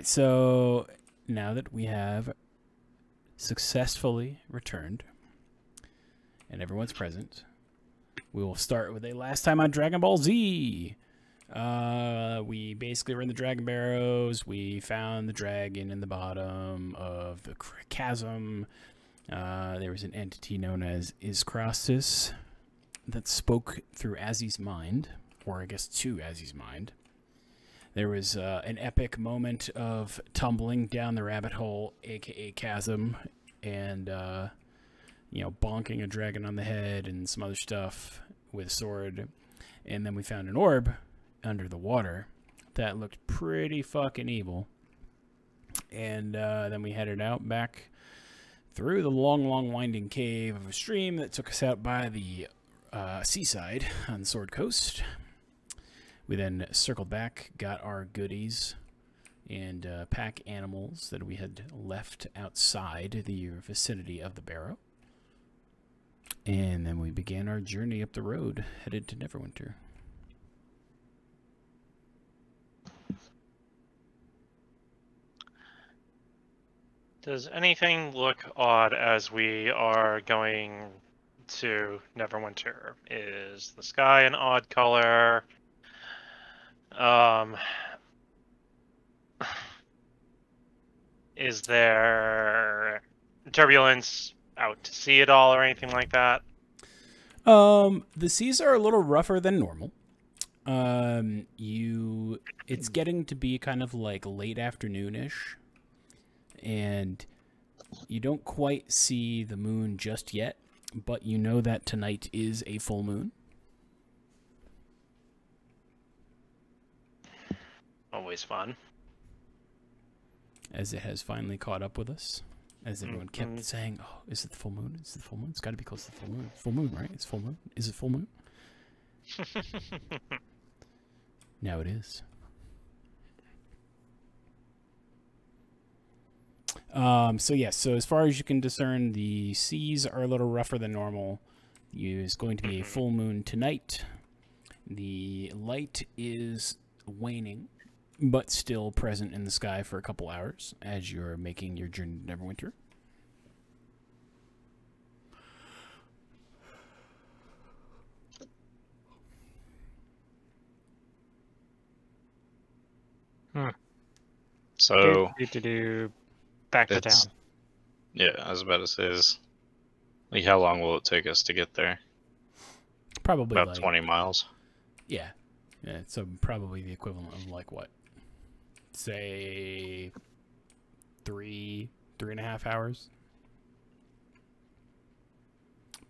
right, so now that we have successfully returned and everyone's present, we will start with a last time on Dragon Ball Z. We basically were in the Dragon Barrows. We found the dragon in the bottom of the chasm. There was an entity known as Iskrastis that spoke through Azzy's mind, or I guess to Azzy's mind. There was an epic moment of tumbling down the rabbit hole, aka chasm, and bonking a dragon on the head and some other stuff with a sword. And then we found an orb under the water that looked pretty fucking evil. And then we headed out back through the long winding cave of a stream that took us out by the seaside on the Sword Coast. We then circled back, got our goodies and pack animals that we had left outside the vicinity of the barrow. And then we began our journey up the road, headed to Neverwinter. Does anything look odd as we are going to Neverwinter? Is the sky an odd color? Is there turbulence out to sea at all or anything like that? The seas are a little rougher than normal. It's getting to be kind of like late afternoon-ish, and you don't quite see the moon just yet, but you know that tonight is a full moon. Always fun. As it has finally caught up with us. As everyone kept saying, oh, is it the full moon? Is it the full moon? It's got to be close to the full moon. Full moon, right? It's full moon. Is it full moon? Now it is. So as far as you can discern, the seas are a little rougher than normal. It's going to be a full moon tonight. The light is waning, but still present in the sky for a couple hours as you're making your journey to Neverwinter. So back to town. Yeah, I was about to say, how long will it take us to get there? Probably about 20 miles. Yeah, so probably the equivalent of like what? Say 3.5 hours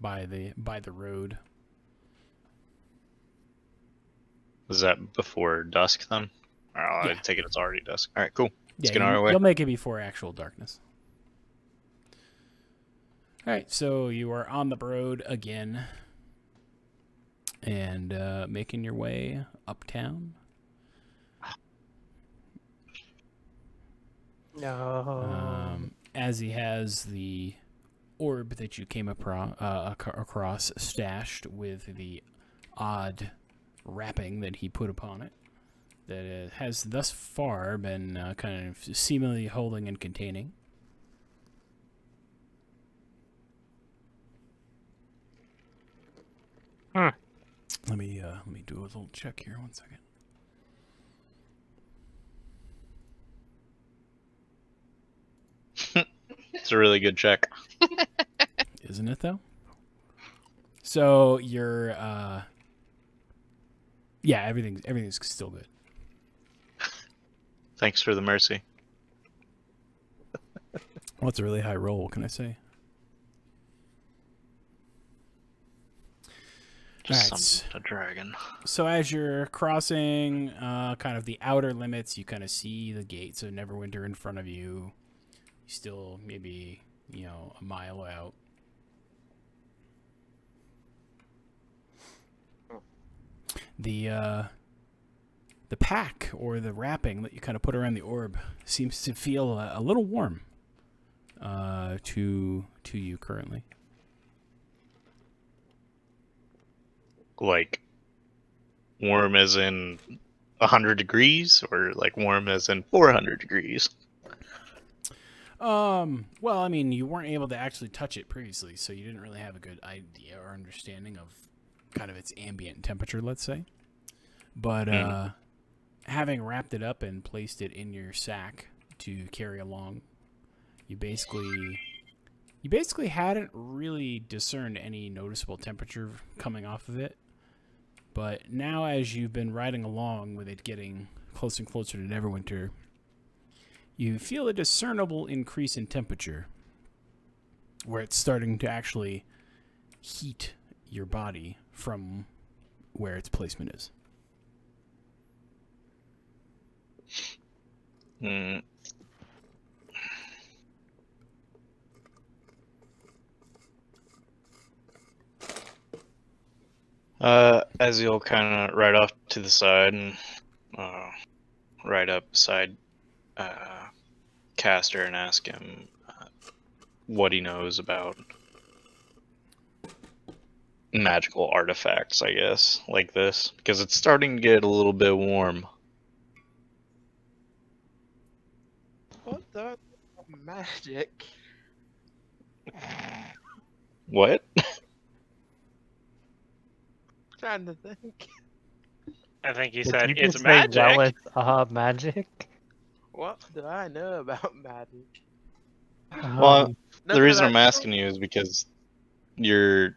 by the road. Is that before dusk then? I take it it's already dusk. All right, cool. Let's get on our way. You'll make it before actual darkness. All right, so you are on the road again and making your way uptown. No. As he has the orb that you came across stashed with the odd wrapping that he put upon it, that it has thus far been kind of seemingly holding and containing. Let me do a little check here. 1 second. It's a really good check. Isn't it though? So you're everything's still good. Thanks for the mercy. Well, it's a really high roll, what can I say? Just a dragon. So as you're crossing kind of the outer limits, you kind of see the gates of Neverwinter in front of you. You're still maybe, a mile out. The pack or the wrapping that you kind of put around the orb seems to feel a little warm to you currently. Like warm as in 100 degrees, or like warm as in 400 degrees? Well, I mean, you weren't able to actually touch it previously, so you didn't really have a good idea or understanding of kind of its ambient temperature, let's say. But having wrapped it up and placed it in your sack to carry along, you basically hadn't really discerned any noticeable temperature coming off of it. But now, as you've been riding along with it getting closer and closer to Neverwinter, you feel a discernible increase in temperature, where it's starting to actually heat your body from where its placement is. Hmm. Aziel kind of ride off to the side and ride up beside Castor and ask him what he knows about magical artifacts, I guess, like this, because it's starting to get a little bit warm. What the magic? What? Trying to think. I think he Did said you it's just say magic. magic? What do I know about magic? Well, Um, the reason I'm asking you is because you're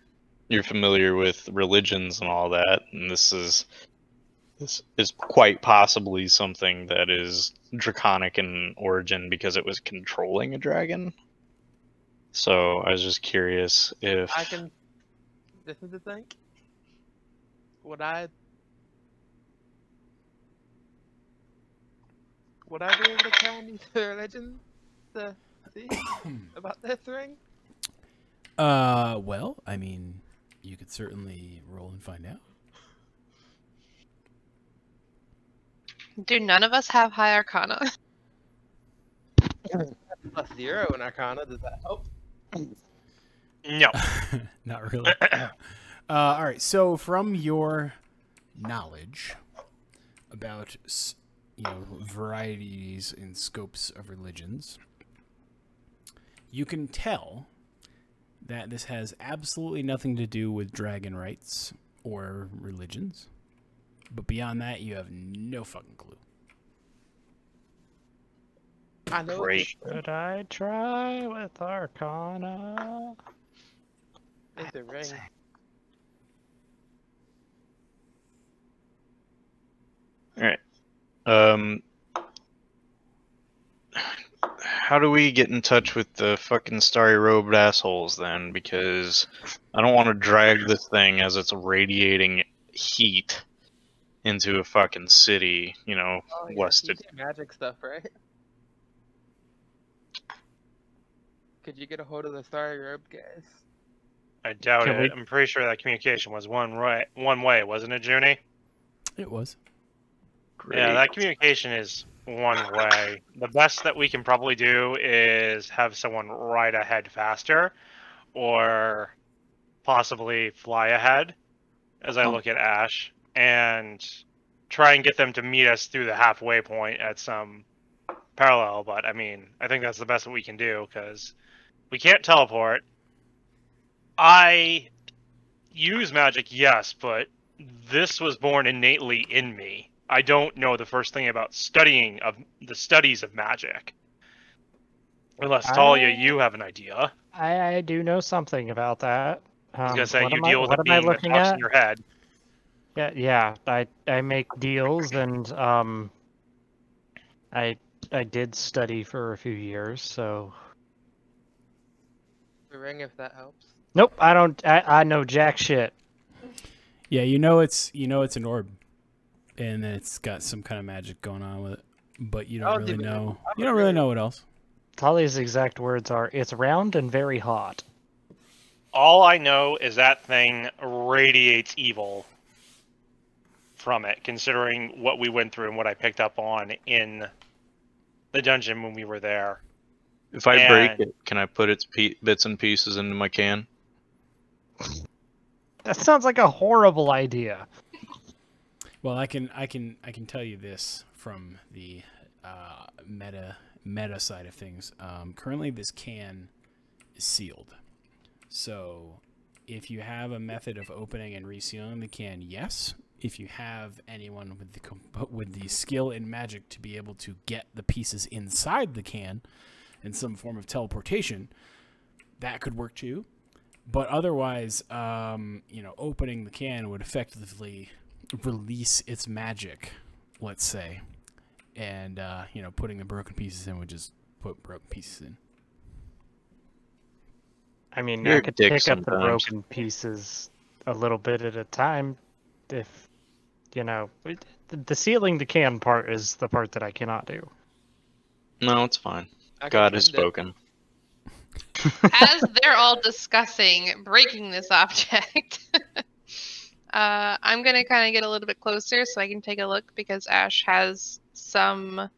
familiar with religions and all that, and this is quite possibly something that is draconic in origin because it was controlling a dragon. So I was just curious if I can. This is the thing. Would I be able to tell any religion to see about this ring? Well, I mean, you could certainly roll and find out. Do none of us have high arcana? +0 in Arcana. Does that help? No. Not really. All right. So, from your knowledge about, varieties and scopes of religions, you can tell that this has absolutely nothing to do with dragon rites or religions. But beyond that, you have no fucking clue. I know. Great. Should I try with Arcana? It's a ring. Alright. How do we get in touch with the fucking starry robed assholes then? Because I don't want to drag this thing as it's radiating heat into a fucking city, Oh, yeah, west you of... see magic stuff, right? Could you get a hold of the Starry Robe guys? I doubt Can it. we- I'm pretty sure that communication was one way, wasn't it, Junie? It was. Yeah, that communication is one way. The best that we can probably do is have someone ride ahead faster, or possibly fly ahead, as I look at Ash, and try and get them to meet us through the halfway point at some parallel. But I mean, I think that's the best that we can do, because we can't teleport. I use magic, yes, but this was born innately in me. I don't know the first thing about studying of the studies of magic. Unless Talia, you have an idea. I do know something about that. I was gonna say what you am I- deal with what a am I being that looking talks at? in your head. Yeah. I make deals, and I did study for a few years, so. The ring, if that helps. Nope, I don't. I know jack shit. Yeah, it's an orb, and it's got some kind of magic going on with it, but you don't Oh, really dude, know. I'm You don't really know what else. Talia's exact words are, "It's round and very hot." All I know is that thing radiates evil from it, considering what we went through and what I picked up on in the dungeon when we were there. If I break And- it, can I put its bits and pieces into my can? That sounds like a horrible idea. Well, I can tell you this from the meta side of things. Currently, this can is sealed. So, if you have a method of opening and resealing the can, yes. If you have anyone with the skill in magic to be able to get the pieces inside the can in some form of teleportation, that could work too. But otherwise, opening the can would effectively release its magic, let's say, and putting the broken pieces in would just put broken pieces in. I mean, You're I a could dick pick up the sometimes. broken pieces a little bit at a time. If the sealing the can part is the part that I cannot do. No, it's fine. I can God has bend it. spoken. As they're all discussing breaking this object, I'm gonna kind of get a little bit closer so I can take a look, because Ash has some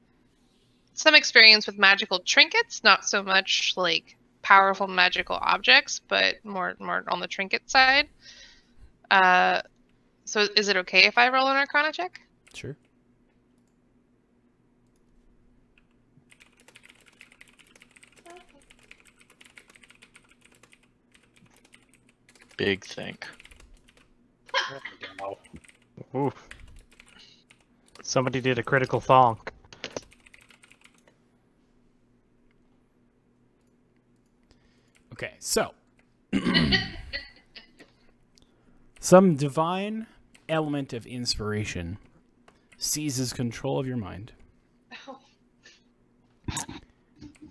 experience with magical trinkets, not so much like powerful magical objects, but more on the trinket side. So is it okay if I roll an Arcana check? Sure. Big think. Ooh. Somebody did a critical thonk. Okay, so some divine element of inspiration seizes control of your mind,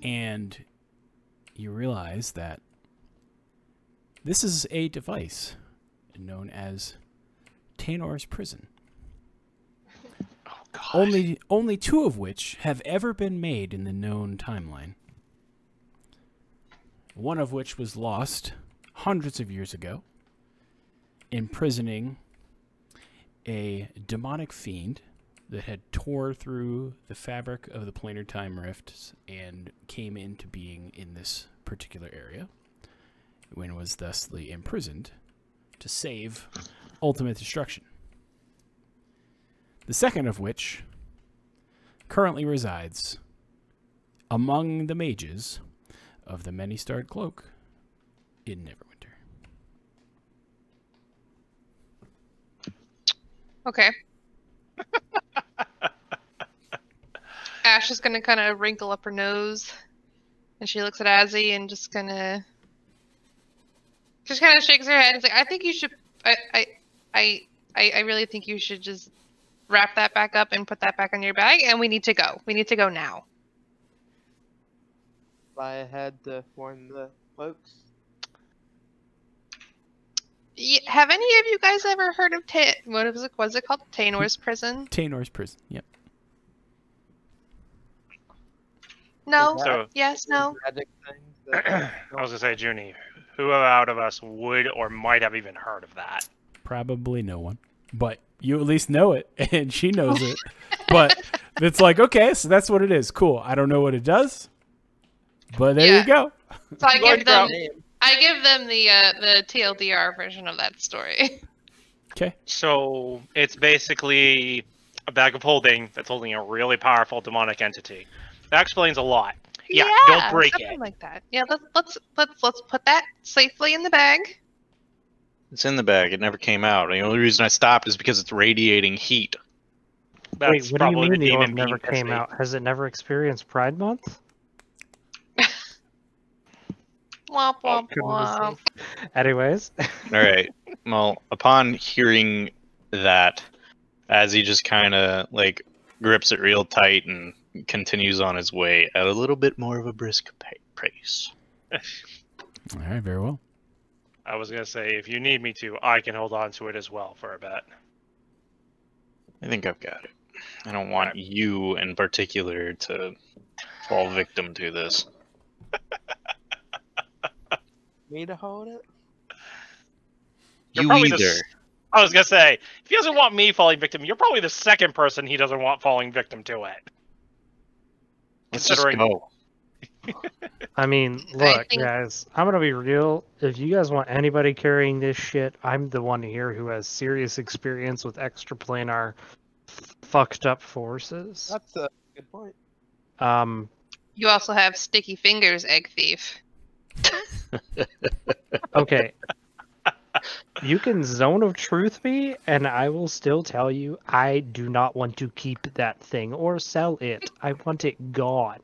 and you realize that this is a device known as Taenor's Prison. Oh God. Only 2 of which have ever been made in the known timeline. One of which was lost hundreds of years ago, imprisoning a demonic fiend that had tore through the fabric of the planar time rifts and came into being in this particular area, when was thusly imprisoned to save ultimate destruction. The second of which currently resides among the mages of the Many-Starred Cloak in Neverwinter. Okay. Ash is gonna kind of wrinkle up her nose, and she looks at Azzy and just kind of shakes her head and is like, "I think you should. I really think you should just wrap that back up and put that back on your bag, and we need to go. We need to go now." Fly ahead to warn the folks. Have any of you guys ever heard of what was it called? Taenor's Prison? Taenor's Prison, yep. No. So- Yes. No. Magic things that I was gonna say, Junie, who out of us would or might have even heard of that? Probably no one. But you at least know it, and she knows it. But it's like, okay, so that's what it is. Cool. I don't know what it does, but there Yeah. you go. So I give them. name. I give them the TLDR version of that story. Okay. So it's basically a bag of holding that's holding a really powerful demonic entity. That explains a lot. Yeah, don't break something it. like that. Yeah, let's put that safely in the bag. It's in the bag. It never came out. The only reason I stopped is because it's radiating heat. That's Wait, what do you probably mean the the orb demon never being came pissy. out? Has it never experienced Pride Month? Womp womp Couldn't womp. Anyways. All right. Well, upon hearing that, as he just kind of like grips it real tight and continues on his way at a little bit more of a brisk pace. All right, very well. I was gonna say, if you need me to, I can hold on to it as well for a bit. I think I've got it. I don't want you in particular to fall victim to this. Me to hold it? You're You probably the either. s- I was gonna say, if he doesn't want me falling victim, you're probably the second person he doesn't want falling victim to it. Let's just considering- go. I mean, look, guys, I'm gonna be real. If you guys want anybody carrying this shit, I'm the one here who has serious experience with extraplanar fucked up forces. That's a good point. You also have sticky fingers, egg thief. Okay. You can zone of truth me, and I will still tell you I do not want to keep that thing or sell it. I want it gone.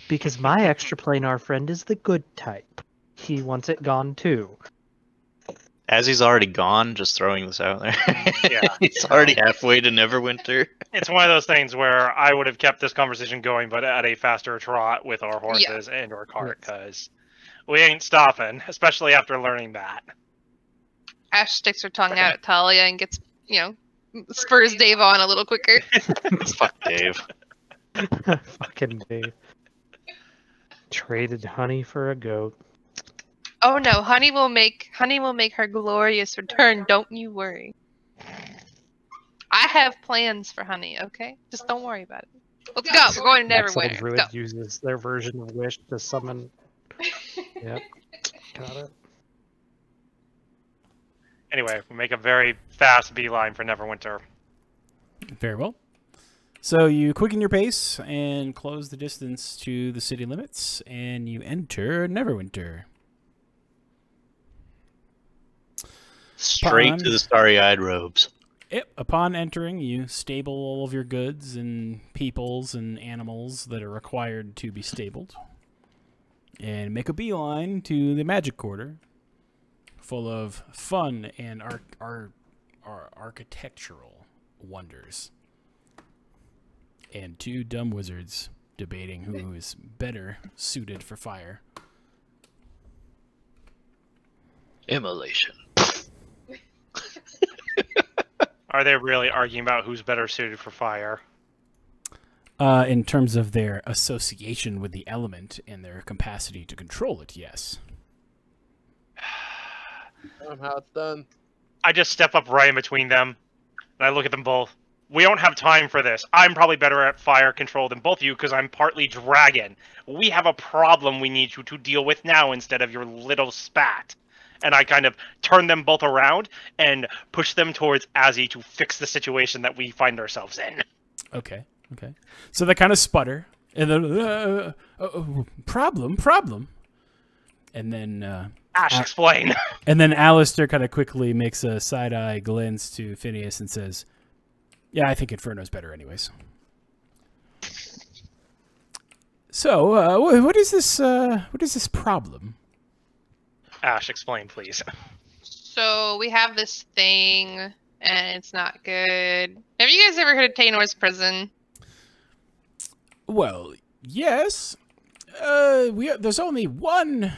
Because my extraplanar friend is the good type. He wants it gone too. As he's already gone, just throwing this out there. Yeah. He's already halfway to Neverwinter. It's one of those things where I would have kept this conversation going, but at a faster trot with our horses and our cart, because we ain't stopping, especially after learning that. Ash sticks her tongue out at Talia and gets, spurs Dave on a little quicker. Fuck Dave. Fucking Dave. Traded honey for a goat. Oh no, honey will make her glorious return. Don't you worry. I have plans for honey. Okay, just don't worry about it. Let's go. We're going to Excellent Neverwinter. Druid Go. uses their version of Wish to summon. Yep, got it. Anyway, we make a very fast beeline for Neverwinter. Very well. So you quicken your pace and close the distance to the city limits, and you enter Neverwinter. Straight to the starry-eyed robes. Yep. Upon entering, you stable all of your goods and peoples and animals that are required to be stabled, and make a beeline to the Magic Quarter, full of fun and architectural wonders. And two dumb wizards debating who is better suited for fire. Immolation. Are they really arguing about who's better suited for fire? In terms of their association with the element and their capacity to control it, yes. Tell them how it's done. I just step up right in between them, and I look at them both. We don't have time for this. I'm probably better at fire control than both of you because I'm partly dragon. We have a problem we need you to deal with now instead of your little spat. And I kind of turn them both around and push them towards Azzy to fix the situation that we find ourselves in. Okay, okay. So they kind of sputter, and then, problem. And then, Ash, explain. And then Alistair kind of quickly makes a side-eye glance to Phineas and says, yeah, I think Inferno's better anyways. So, what is this problem? Ash, explain, please. So we have this thing, and it's not good. Have you guys ever heard of Taenor's prison? Well, yes. There's only one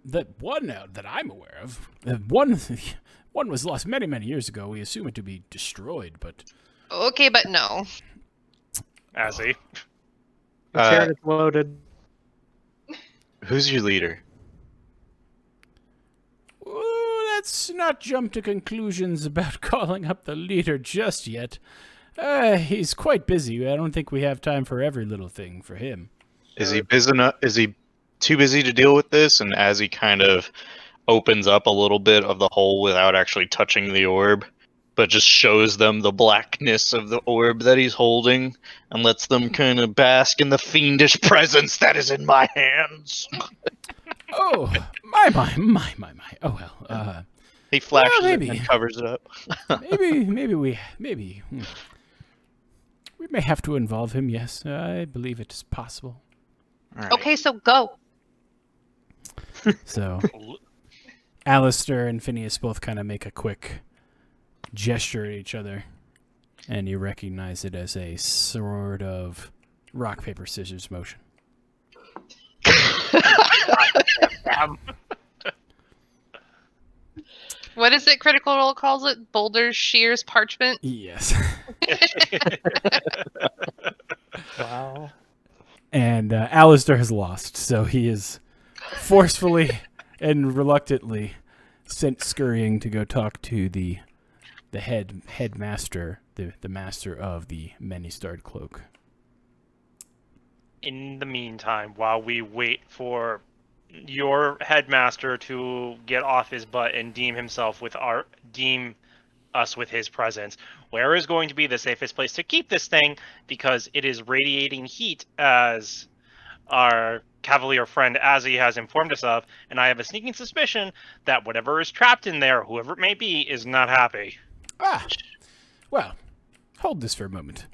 that I'm aware of. One was lost many years ago. We assume it to be destroyed, but Okay, but no. Azzy. The chariot is loaded. Who's your leader? Let's not jump to conclusions about calling up the leader just yet. He's quite busy. I don't think we have time for every little thing for him. Is he busy enough? Is he too busy to deal with this? And as he kind of opens up a little bit of the hole without actually touching the orb, but just shows them the blackness of the orb that he's holding and lets them kind of bask in the fiendish presence that is in my hands. Oh, my. Oh, well, he flashes well, it and covers it up. maybe we may have to involve him, yes. I believe it is possible. All right. Okay, so go. So, Alistair and Phineas both kind of make a quick gesture at each other, and you recognize it as a sort of rock, paper, scissors motion. What is it? Critical Role calls it? Boulders, shears, parchment? Yes. Wow. And Alistair has lost, so he is forcefully and reluctantly sent scurrying to go talk to the headmaster, the master of the many-starred cloak. in the meantime, while we wait for your headmaster to get off his butt and deem us with his presence, where is going to be the safest place to keep this thing, because it is radiating heat, as our Cavalier friend Azzy has informed us of, and I have a sneaking suspicion that whatever is trapped in there, whoever it may be, is not happy. Ah, well, hold this for a moment.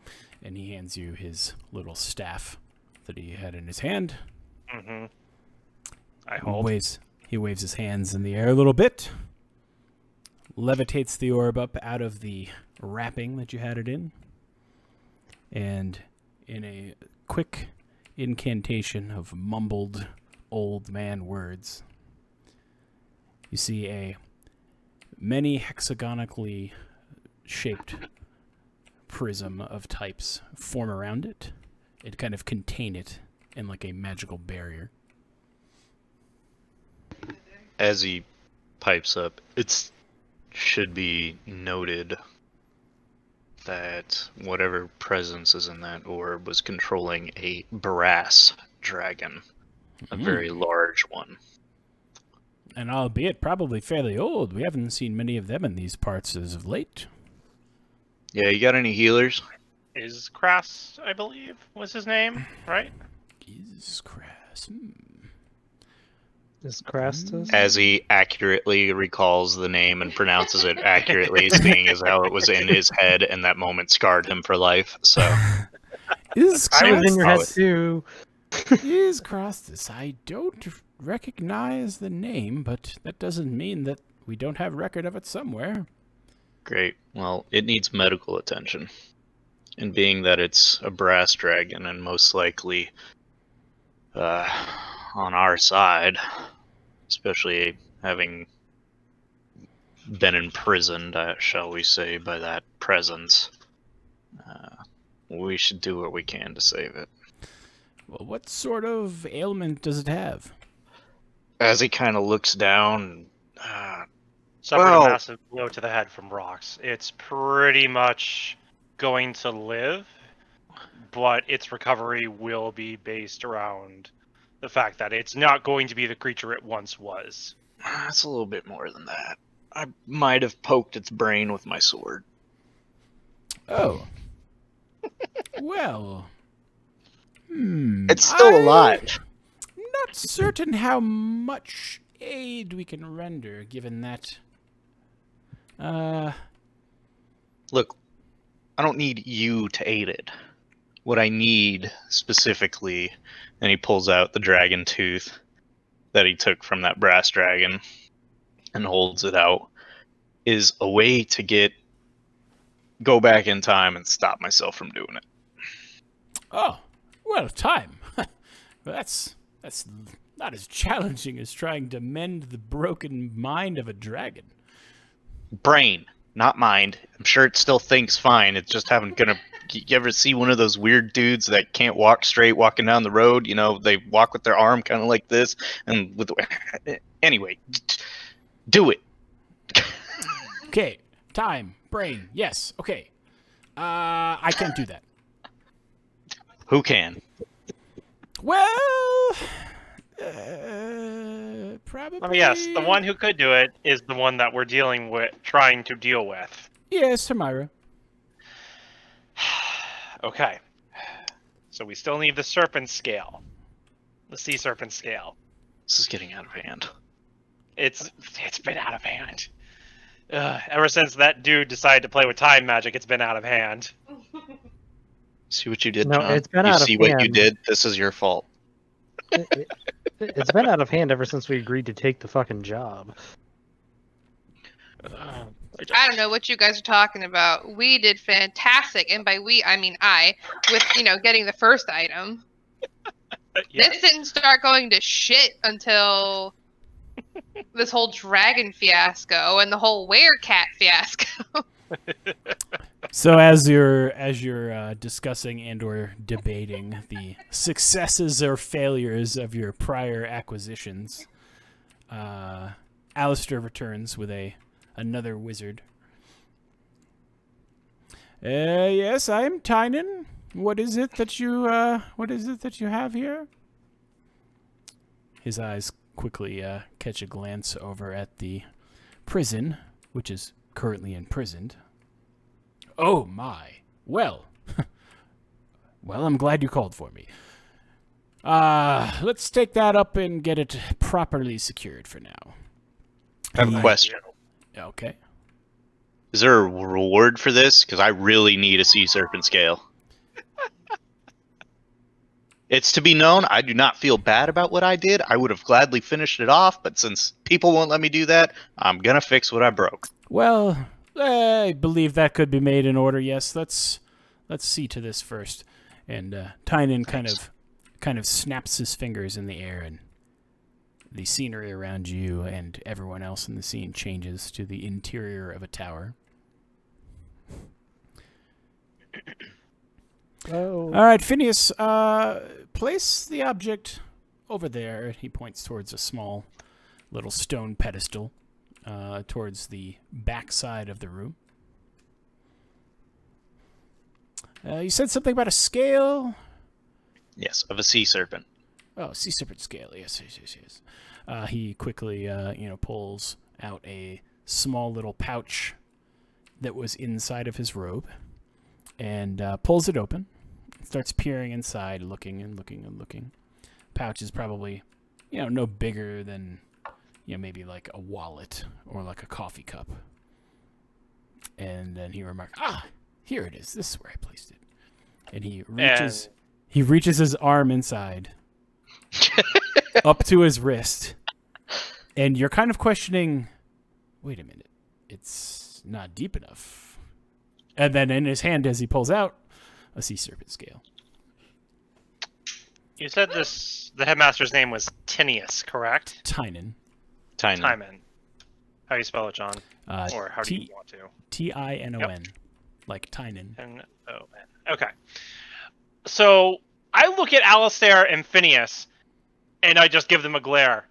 And he hands you his little staff that he had in his hand. Mm-hmm. I hold. He waves his hands in the air a little bit, levitates the orb up out of the wrapping that you had it in, and in a quick incantation of mumbled old man words, you see a many hexagonically shaped prism of types form around it. It kind of contain it in like a magical barrier. As he pipes up, it should be noted that whatever presence is in that orb was controlling a brass dragon, a very large one. And albeit probably fairly old, we haven't seen many of them in these parts as of late. Yeah, you got any healers? Is Crass, I believe, was his name, right? Is Crass. Is Crastus? As he accurately recalls the name and pronounces it accurately, seeing as how it was in his head and that moment scarred him for life. So Is I was in your head Solid. too. Is Crastus. I don't recognize the name, but that doesn't mean that we don't have record of it somewhere. great. Well, it needs medical attention. And being that it's a brass dragon and most likely on our side, especially having been imprisoned, shall we say, by that presence, we should do what we can to save it. Well, what sort of ailment does it have? As he kind of looks down, Suffered Well- a massive blow to the head from rocks. It's pretty much going to live, but its recovery will be based around the fact that it's not going to be the creature it once was. it's a little bit more than that. I might have poked its brain with my sword. Oh. Well. It's still alive. Not certain how much aid we can render, given that. Look, I don't need you to aid it. What I need specifically, and he pulls out the dragon tooth that he took from that brass dragon and holds it out, is a way to go back in time and stop myself from doing it. Oh, well, time. Well, that's not as challenging as trying to mend the broken mind of a dragon. Brain, not mind. I'm sure it still thinks fine. It's just you ever see one of those weird dudes that can't walk straight walking down the road? You know, they walk with their arm kind of like this, and anyway, do it. Okay, time, brain, yes, okay. I can't do that. Who can? Well, probably. Let me guess, the one who could do it is the one that we're trying to deal with. Yes, Tamara. Okay. So we still need the serpent scale. The sea serpent scale. This is getting out of hand. It's been out of hand. Ever since that dude decided to play with time magic, it's been out of hand. See what you did, No, John? it's been you out of see what you hand. did? This is your fault. It's been out of hand ever since we agreed to take the fucking job. I don't know what you guys are talking about. We did fantastic, and by we, I mean I, with, getting the first item. Yeah. This didn't start going to shit until this whole dragon fiasco and the whole werecat fiasco. So as you're discussing and or debating the successes or failures of your prior acquisitions, Alistair returns with another wizard. Yes, I'm Tynan. What is it that you have here? His eyes quickly catch a glance over at the prison, which is currently imprisoned. Oh my. Well. Well, I'm glad you called for me. Let's take that up and get it properly secured for now. I have a question. Okay. Is there a reward for this? Because I really need a sea serpent scale. It's to be known, I do not feel bad about what I did. I would have gladly finished it off, but since people won't let me do that, I'm gonna fix what I broke. Well, I believe that could be made in order. Yes, let's see to this first. And Tynan kind of snaps his fingers in the air, and the scenery around you and everyone else in the scene changes to the interior of a tower. Oh. All right, Phineas, place the object over there. He points towards a small little stone pedestal towards the back side of the room. You said something about a scale? Yes, of a sea serpent. Oh, sea serpent scale. Yes. He quickly, pulls out a small little pouch that was inside of his robe and pulls it open. Starts peering inside, looking and looking and looking. Pouch is probably, no bigger than, maybe like a wallet or like a coffee cup. And then he remarks, here it is. This is where I placed it. And he reaches his arm inside up to his wrist. And you're kind of questioning, wait a minute, it's not deep enough. And then in his hand, as he pulls out, a sea serpent scale. You said the headmaster's name was Tinius, correct? Tynan. Timon. How do you spell it, John? Or how do you want to? Tinon. Yep. Like Tynan. N-O-N. Okay. So I look at Alistair and Phineas, and I just give them a glare.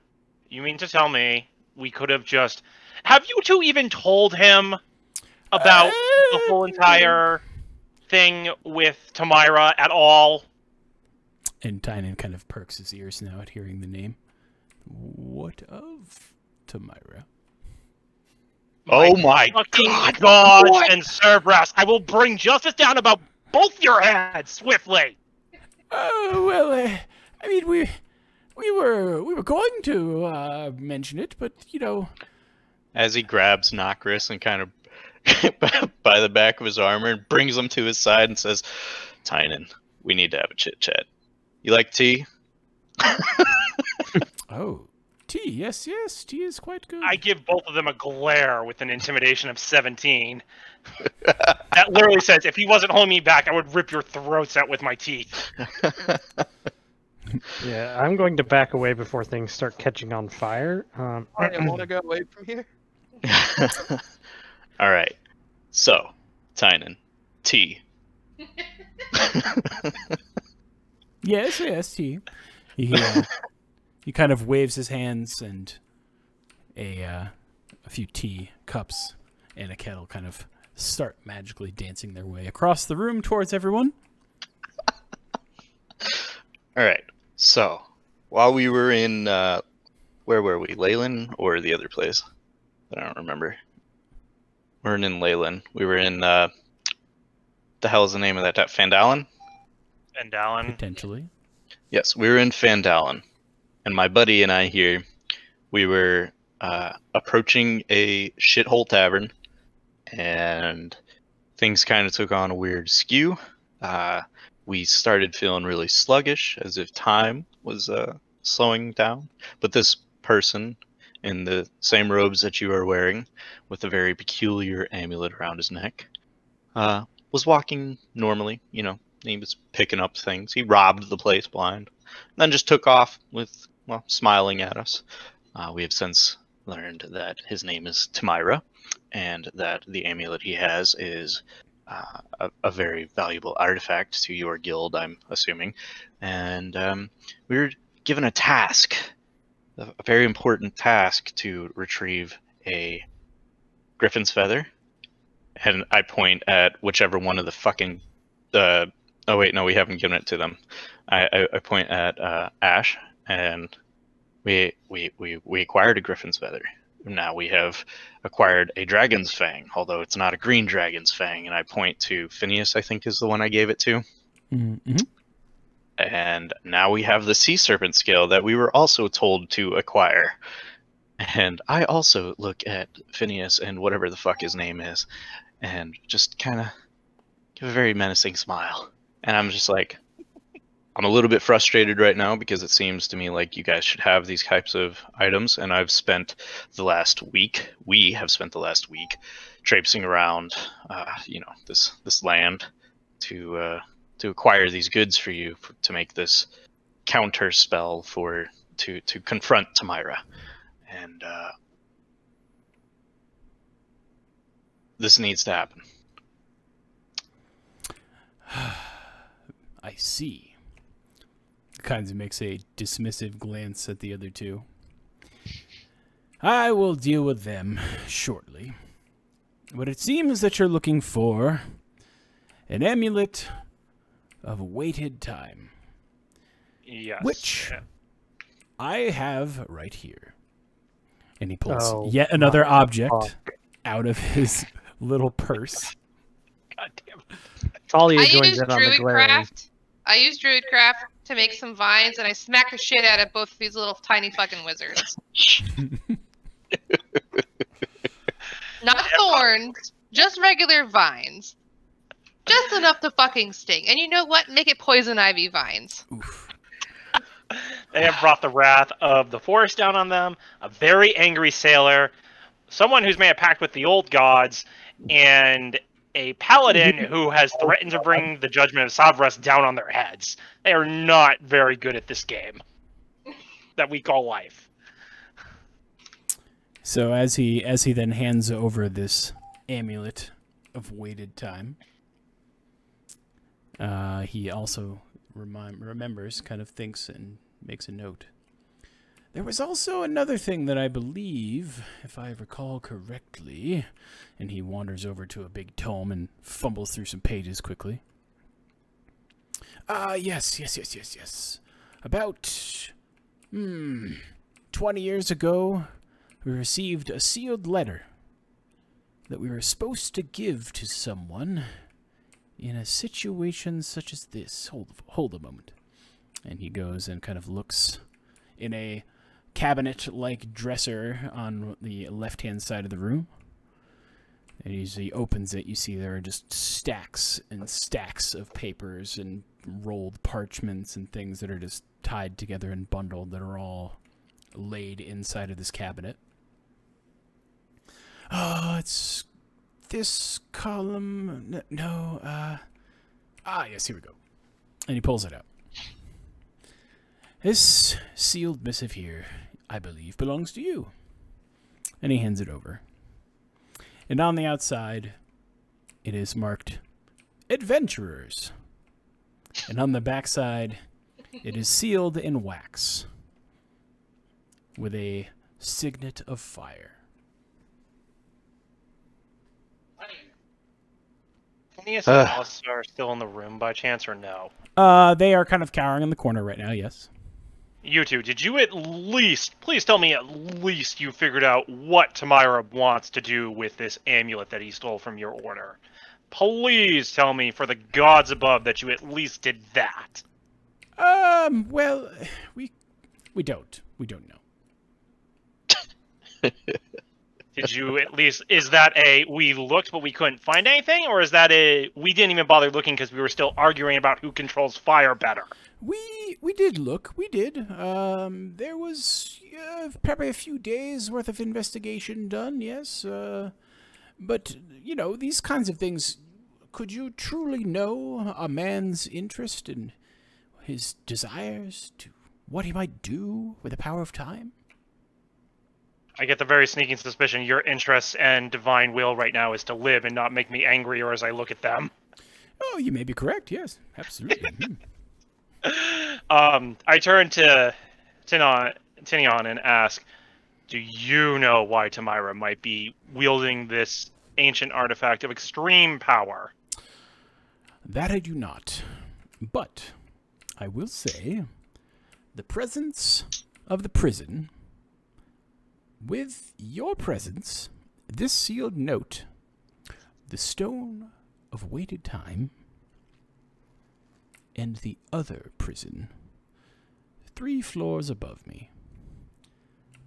You mean to tell me we could have just... Have you two even told him about the whole entire thing with Tamira at all? And Tynan kind of perks his ears now at hearing the name. What of Tamira? Oh my God! And Cerberus, I will bring justice down about both your heads swiftly. Oh well, I mean we were going to mention it, but As he grabs Nokris and kind of by the back of his armor and brings him to his side and says, Tynan, we need to have a chit chat. You like tea? Oh, tea, yes, tea is quite good. I give both of them a glare with an intimidation of 17. That literally says, if he wasn't holding me back, I would rip your throats out with my teeth. Yeah, I'm going to back away before things start catching on fire. I want to go away from here. All right. So, Tynan, tea. Yes, tea. He kind of waves his hands, and a few tea cups and a kettle kind of start magically dancing their way across the room towards everyone. All right. So, while we were in, where were we? Leyland or the other place? I don't remember. We weren't in Leyland. We were in, the hell is the name of that? Phandalin? Phandalin. Potentially. Yes, we were in Phandalin. And my buddy and I here, we were approaching a shithole tavern, and things kind of took on a weird skew. We started feeling really sluggish, as if time was slowing down. But this person, in the same robes that you are wearing, with a very peculiar amulet around his neck, was walking normally. He was picking up things. He robbed the place blind, then just took off with, smiling at us. We have since learned that his name is Tamira, and that the amulet he has is a very valuable artifact to your guild, I'm assuming. And we were given a task, a very important task, to retrieve a griffin's feather. And I point at whichever one of the fucking Oh wait, no, we haven't given it to them. I point at Ash, and we acquired a Griffin's Feather. Now we have acquired a Dragon's Fang, although it's not a green Dragon's Fang. And I point to Phineas, I think is the one I gave it to. Mm-hmm. And now we have the Sea Serpent Scale that we were also told to acquire. And I also look at Phineas and whatever the fuck his name is, and just kind of give a very menacing smile. And I'm just like, I'm a little bit frustrated right now because it seems to me like you guys should have these types of items, and I've spent the last week, we have spent the last week, traipsing around, this land to acquire these goods for you to make this counter spell to confront Tamira, and this needs to happen. I see. Kind of makes a dismissive glance at the other two. I will deal with them shortly. But it seems that you're looking for an amulet of weighted time. Yes. Which I have right here. And he pulls Oh, yet another my object fuck. out of his little purse. God damn it. It's all you I joins used in on the glaring. Druidcraft. I used Druidcraft to make some vines, and I smacked the shit out of both of these little tiny fucking wizards. Not thorns, just regular vines. Just enough to fucking sting. And you know what? Make it poison ivy vines. Oof. They have brought the wrath of the forest down on them, a very angry sailor, someone who's made a pact with the old gods, and a paladin who has threatened to bring the judgment of Savras down on their heads. They are not very good at this game that we call life. So as he then hands over this amulet of weighted time, he also remembers, kind of thinks and makes a note. There was also another thing that I believe, if I recall correctly, and he wanders over to a big tome and fumbles through some pages quickly. Yes. About 20 years ago, we received a sealed letter that we were supposed to give to someone in a situation such as this. Hold a moment. And he goes and kind of looks in a cabinet-like dresser on the left-hand side of the room. And as he opens it, you see there are just stacks and stacks of papers and rolled parchments and things that are just tied together and bundled that are all laid inside of this cabinet. Oh, it's this column. Yes, here we go. And he pulls it out. This sealed missive here, I believe, belongs to you. And he hands it over. And on the outside, it is marked Adventurers. And on the backside, it is sealed in wax with a signet of fire. Phineas and Alice are still in the room by chance, or no? They are kind of cowering in the corner right now, yes. You two, did you at least, please tell me at least you figured out what Tamira wants to do with this amulet that he stole from your order? Please tell me, for the gods above, that you at least did that. Well, we don't. We don't know. Did you at least, is that a, we looked but we couldn't find anything? Or is that a, we didn't even bother looking because we were still arguing about who controls fire better? We did look. We did. There was probably a few days worth of investigation done, yes. But, you know, these kinds of things, could you truly know a man's interest in his desires to what he might do with the power of time? I get the very sneaking suspicion your interest and divine will right now is to live and not make me angrier as I look at them. Oh, you may be correct, yes. Absolutely. I turn to Tinion and ask, do you know why Tamira might be wielding this ancient artifact of extreme power? That I do not. But I will say the presence of the prison, with your presence, this sealed note, the stone of weighted time, and the other prison, 3 floors above me,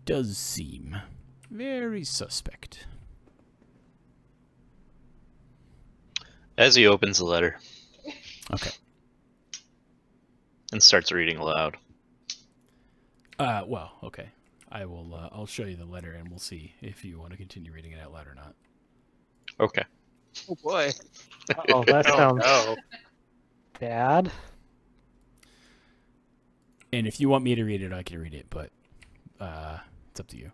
does seem very suspect. As he opens the letter. Okay. And starts reading aloud. Well, okay. I will, I'll show you the letter and we'll see if you want to continue reading it out loud or not. Okay. Oh boy. Oh, that sounds no. bad. And if you want me to read it, I can read it, but it's up to you.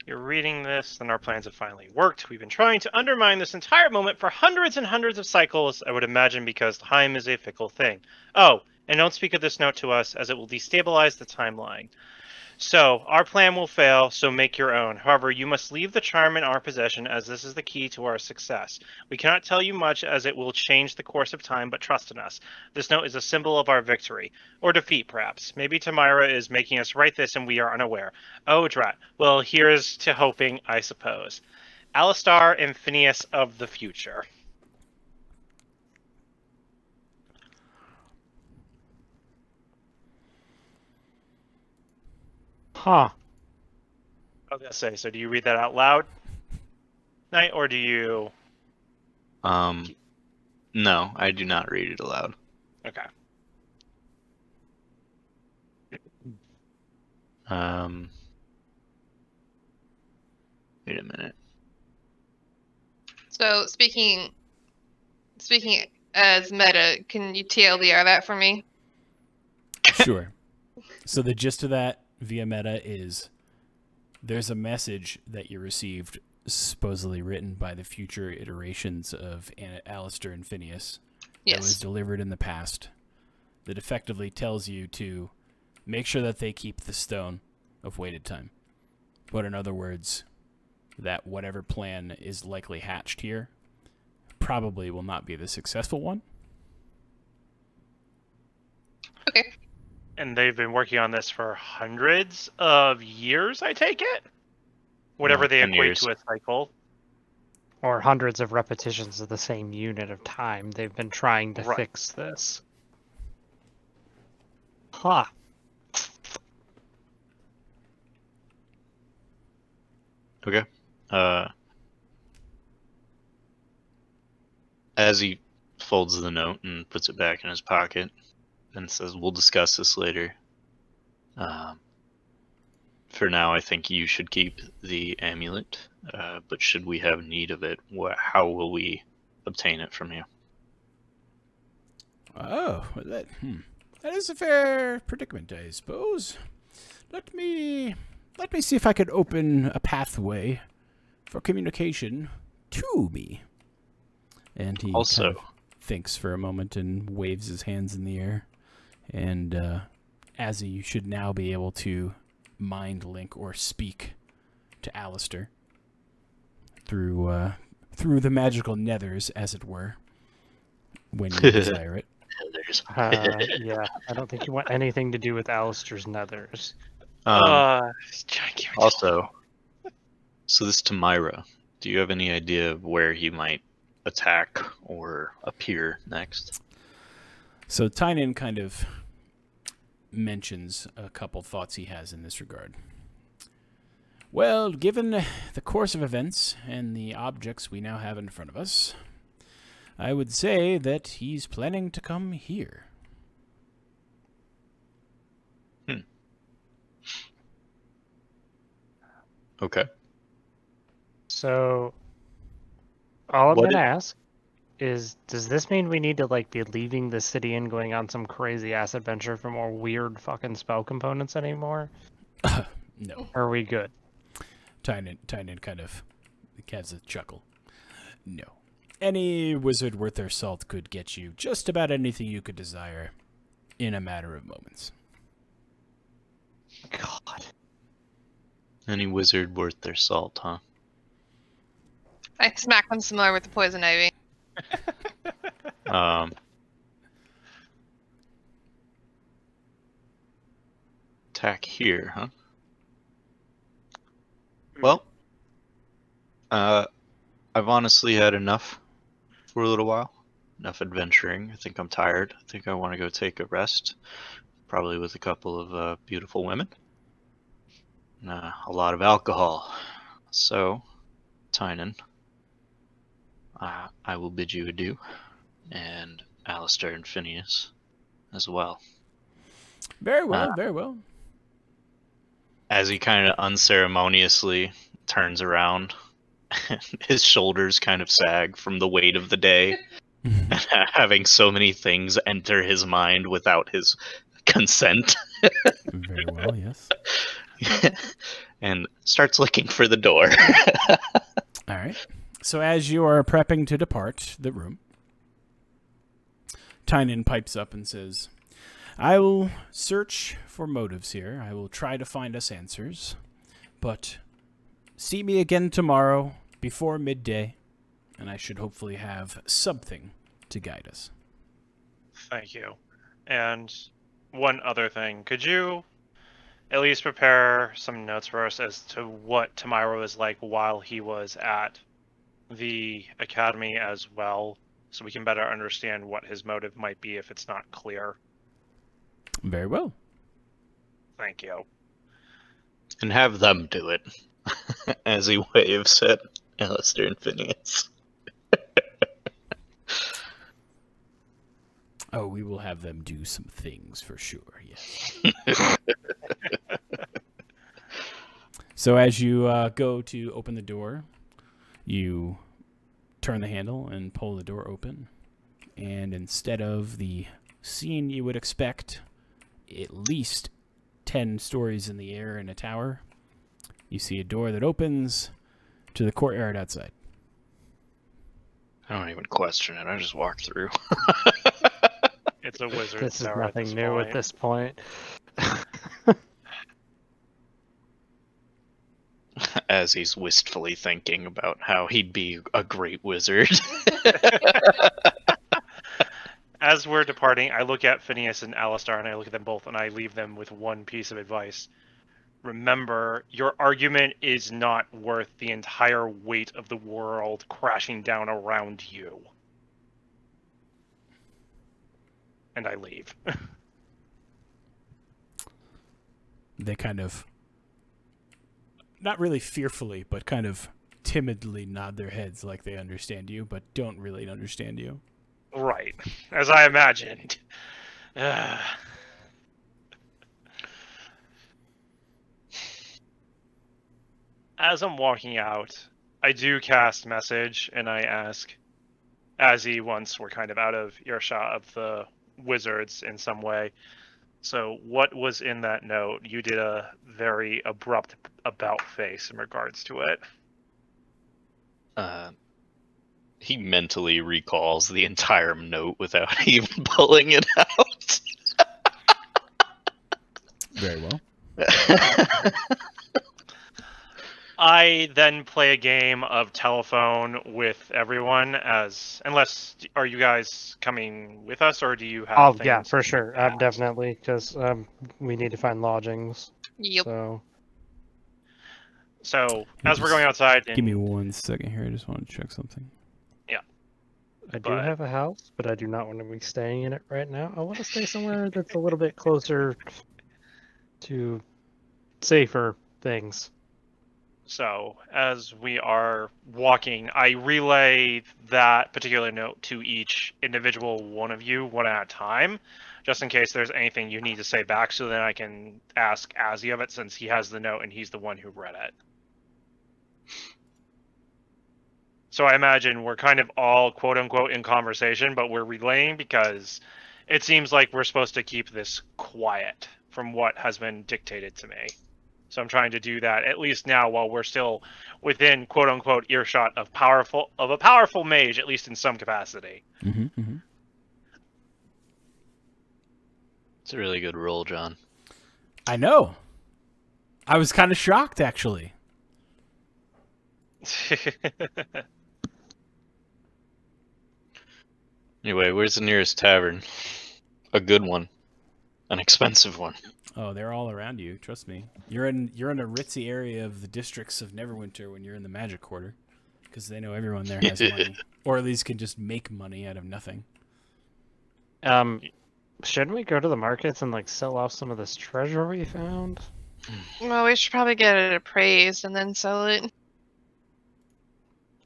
You're reading this, then our plans have finally worked. We've been trying to undermine this entire moment for hundreds and hundreds of cycles, I would imagine, because time is a fickle thing. Oh, and don't speak of this note to us, as it will destabilize the timeline. So, our plan will fail, so make your own. However, you must leave the charm in our possession, as this is the key to our success. We cannot tell you much, as it will change the course of time, but trust in us. This note is a symbol of our victory. Or defeat, perhaps. Maybe Tamira is making us write this and we are unaware. Oh, drat. Well, here's to hoping, I suppose. Alistar and Phineas of the future. Huh. I was gonna say, so do you read that out loud, Knight, or do you... No, I do not read it aloud. Okay. Wait a minute. So speaking as meta, can you TLDR that for me? Sure. So the gist of that via meta is there's a message that you received supposedly written by the future iterations of Alistair and Phineas that was Yes. delivered in the past that effectively tells you to make sure that they keep the stone of weighted time. But in other words, that whatever plan is likely hatched here probably will not be the successful one. Okay. And they've been working on this for hundreds of years, I take it? Whatever No, they 10 equate years. to a cycle. Or hundreds of repetitions of the same unit of time. They've been trying to Right. fix this. Huh. Okay. As he folds the note and puts it back in his pocket and says, "We'll discuss this later. For now, I think you should keep the amulet, but should we have need of it, how will we obtain it from you?" Oh, that is a fair predicament, I suppose. Let me see if I could open a pathway for communication to me. And he Also- kind of thinks for a moment and waves his hands in the air. And as you should now be able to mind link or speak to Alistair through the magical nethers, as it were, when you desire it. There's Yeah, I don't think you want anything to do with Alistair's nethers. It's gigantic. Also, so this Tamira, do you have any idea of where he might attack or appear next? So Tynan kind of mentions a couple thoughts he has in this regard. Well, given the course of events and the objects we now have in front of us, I would say that he's planning to come here. Okay. So, all I'm What gonna if- ask is, does this mean we need to like be leaving the city and going on some crazy ass adventure for more weird fucking spell components anymore? No. Or are we good? Tynan kind of has a chuckle. No. Any wizard worth their salt could get you just about anything you could desire in a matter of moments. God. Any wizard worth their salt, huh? I smack one similar with the poison ivy. attack here, huh? Well, I've honestly had enough for a little while. Enough adventuring. I think I'm tired. I think I want to go take a rest. Probably with a couple of beautiful women. And, a lot of alcohol. So, Tynan, I will bid you adieu. And Alistair and Phineas as well. Very well, very well. As he kind of unceremoniously turns around, his shoulders kind of sag from the weight of the day, and having so many things enter his mind without his consent. Very well, yes. And starts looking for the door. All right. So as you are prepping to depart the room, Tynan pipes up and says, I will search for motives here. I will try to find us answers. But see me again tomorrow before midday, and I should hopefully have something to guide us. Thank you. And one other thing. Could you at least prepare some notes for us as to what tomorrow is like while he was at the academy as well, so we can better understand what his motive might be if it's not clear? Very well. Thank you. And have them do it. As he waves at Alistair and Phineas. Oh, we will have them do some things for sure, yes. So as you go to open the door, you turn the handle and pull the door open. And instead of the scene you would expect, at least 10 stories in the air in a tower, you see a door that opens to the courtyard outside. I don't even question it. I just walk through. It's a wizard. This is nothing new at this point. As he's wistfully thinking about how he'd be a great wizard. As we're departing, I look at Phineas and Alistair, and I look at them both, and I leave them with one piece of advice. Remember, your argument is not worth the entire weight of the world crashing down around you. And I leave. They kind of, not really fearfully, but kind of timidly nod their heads like they understand you, but don't really understand you. Right, as I imagined. As I'm walking out, I do cast message, and I ask, as he once were kind of out of earshot of the wizards in some way, so what was in that note? You did a very abrupt about face in regards to it. He mentally recalls the entire note without even pulling it out. Very well. I then play a game of telephone with everyone, unless, are you guys coming with us, or do you have Oh, things yeah, for sure. to Definitely, because we need to find lodgings. Yep. So, as we're going outside... Give me 1 second here. I just want to check something. I do have a house, but I do not want to be staying in it right now. I want to stay somewhere that's a little bit closer to safer things. So, as we are walking, I relay that particular note to each individual one of you, one at a time, just in case there's anything you need to say back, so then I can ask Azzy of it, since he has the note and he's the one who read it. So I imagine we're kind of all, quote-unquote, in conversation, but we're relaying because it seems like we're supposed to keep this quiet from what has been dictated to me. So I'm trying to do that, at least now, while we're still within, quote-unquote, earshot of a powerful mage, at least in some capacity. Mm-hmm, mm-hmm. It's a really good roll, John. I know. I was kind of shocked, actually. Anyway, where's the nearest tavern? A good one. an expensive one. Oh, they're all around you. Trust me. You're in a ritzy area of the districts of Neverwinter when you're in the Magic Quarter, because they know everyone there has money, or at least can just make money out of nothing. Shouldn't we go to the markets and like sell off some of this treasure we found? Well, we should probably get it appraised and then sell it.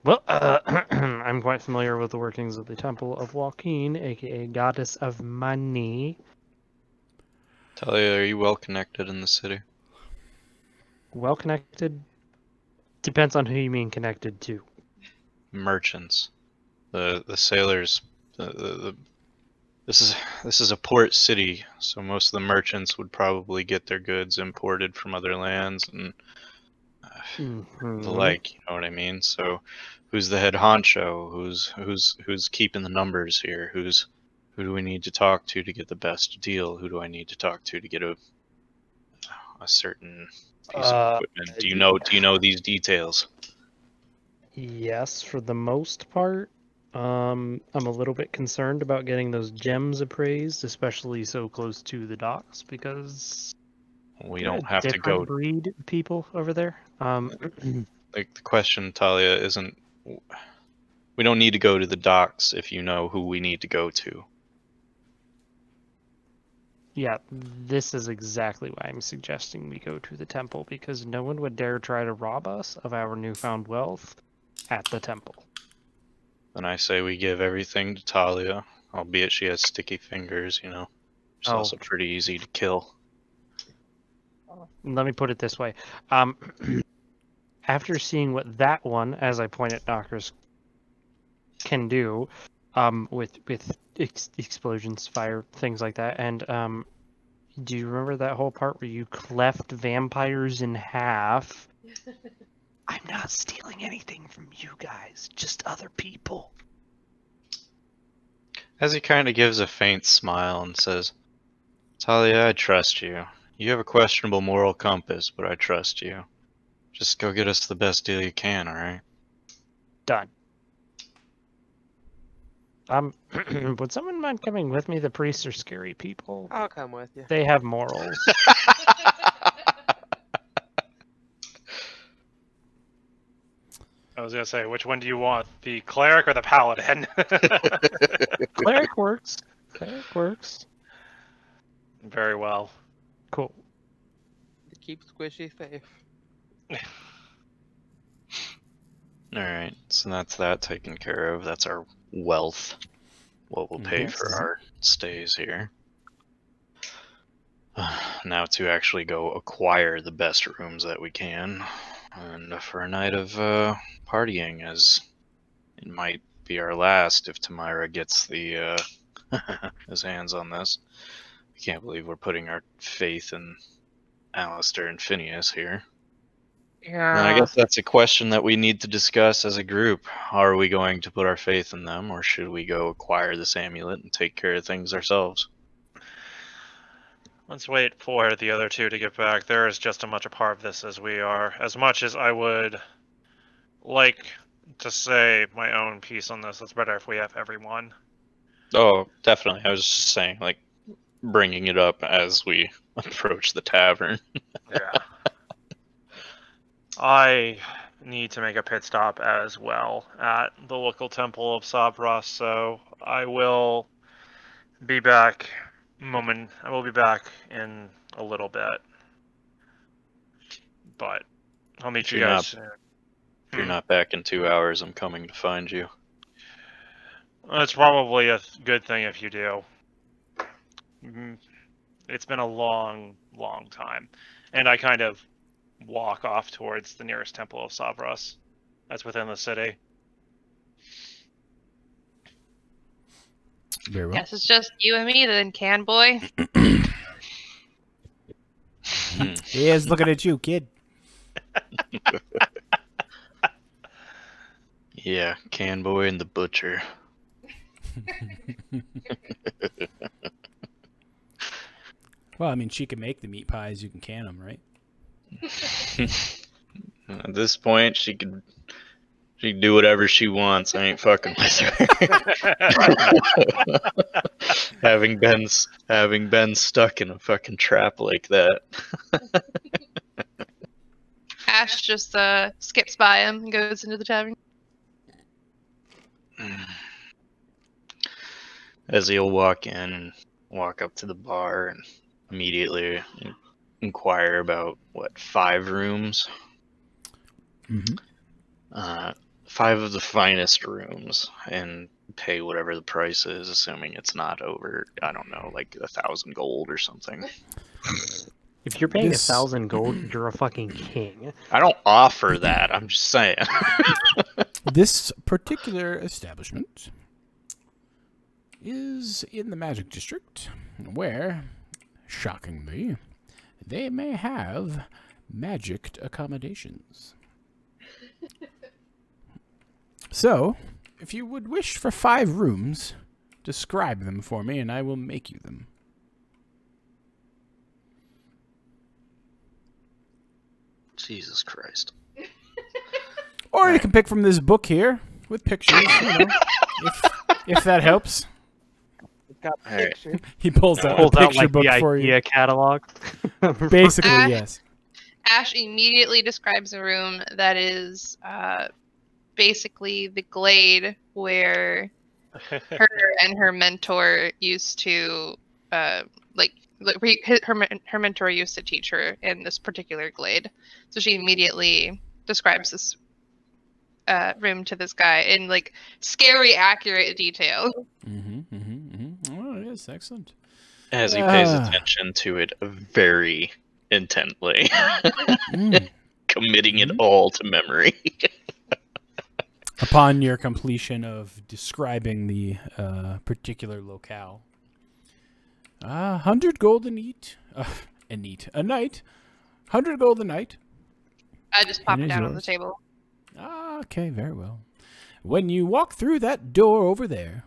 Well, I'm quite familiar with the workings of the Temple of Joaquin, aka Goddess of Money. Talia, are you well connected in the city? Well connected? Depends on who you mean connected to. Merchants, the sailors. This is a port city, so most of the merchants would probably get their goods imported from other lands and the like. You know what I mean? So, who's the head honcho? Who's keeping the numbers here? Who do we need to talk to get the best deal? Who do I need to talk to get a certain piece of equipment? Do you know these details? Yes, for the most part. I'm a little bit concerned about getting those gems appraised, especially so close to the docks, because we don't have to go breed people over there. Like the question, Talia, isn't we don't need to go to the docks if you know who we need to go to. Yeah, this is exactly why I'm suggesting we go to the temple, because no one would dare try to rob us of our newfound wealth at the temple. Then I say we give everything to Talia, albeit she has sticky fingers, you know. She's also pretty easy to kill. Let me put it this way. After seeing what that one, as I point at knockers, can do, with explosions, fire, things like that, and do you remember that whole part where you cleft vampires in half? I'm not stealing anything from you guys, just other people. As he kind of gives a faint smile and says, Talia, I trust you. You have a questionable moral compass, but I trust you. Just go get us the best deal you can, alright? Done. Would someone mind coming with me? The priests are scary people. I'll come with you. They have morals. I was gonna say, which one do you want, the cleric or the paladin? Cleric works. Cleric works. Very well. Cool. To keep Squishy safe. Alright, so that's that taken care of. That's our wealth. What we'll pay for our stays here. Now to actually go acquire the best rooms that we can. And for a night of partying, as it might be our last if Tamira gets the his hands on this. I can't believe we're putting our faith in Alistair and Phineas here. Yeah. And I guess that's a question that we need to discuss as a group. Are we going to put our faith in them, or should we go acquire this amulet and take care of things ourselves? Let's wait for the other two to get back. They're as just as much a part of this as we are. As much as I would like to say my own piece on this, it's better if we have everyone. Oh, definitely. I was just saying, like, bringing it up as we approach the tavern. Yeah. I need to make a pit stop as well at the local temple of Sabras, so I will be back I will be back in a little bit. But I'll meet you guys soon. If you're not back in 2 hours, I'm coming to find you. It's probably a good thing if you do. It's been a long, long time. And I kind of walk off towards the nearest temple of Sabras. That's within the city. Very well. Guess it's just you and me then, Can Boy. He is looking at you, kid. Yeah, Can Boy and the Butcher. Well, I mean, she can make the meat pies. You can can them, right? At this point, she can do whatever she wants. I ain't fucking with her. having been stuck in a fucking trap like that. Ash just skips by him and goes into the tavern. As he'll walk in and walk up to the bar and immediately inquire about 5 rooms. Mm-hmm. 5 of the finest rooms, and pay whatever the price is, assuming it's not over, I don't know, like 1,000 gold or something. If you're paying This- 1,000 gold, you're a fucking king. I don't offer that. I'm just saying. This particular establishment is in the Magic District, where, shockingly, they may have magicked accommodations. So, if you would wish for 5 rooms, describe them for me, and I will make you them. Jesus Christ. Or you can pick from this book here with pictures, you know, if that helps. It's got All right. pictures. He pulls out a Pulls out picture like book the for you. IKEA catalog. Basically, Ah. yes. Ash immediately describes a room that is basically the glade where her and her mentor used to her mentor used to teach her in this particular glade. So she immediately describes this room to this guy in like scary accurate detail. Oh, yes, excellent. As he pays Ah. attention to it very intently, Mm. committing it all to memory. Upon your completion of describing the particular locale, 100 gold a night. A night. 100 gold a night. I just pop It it is down on the yours. table. Okay, very well. When you walk through that door over there,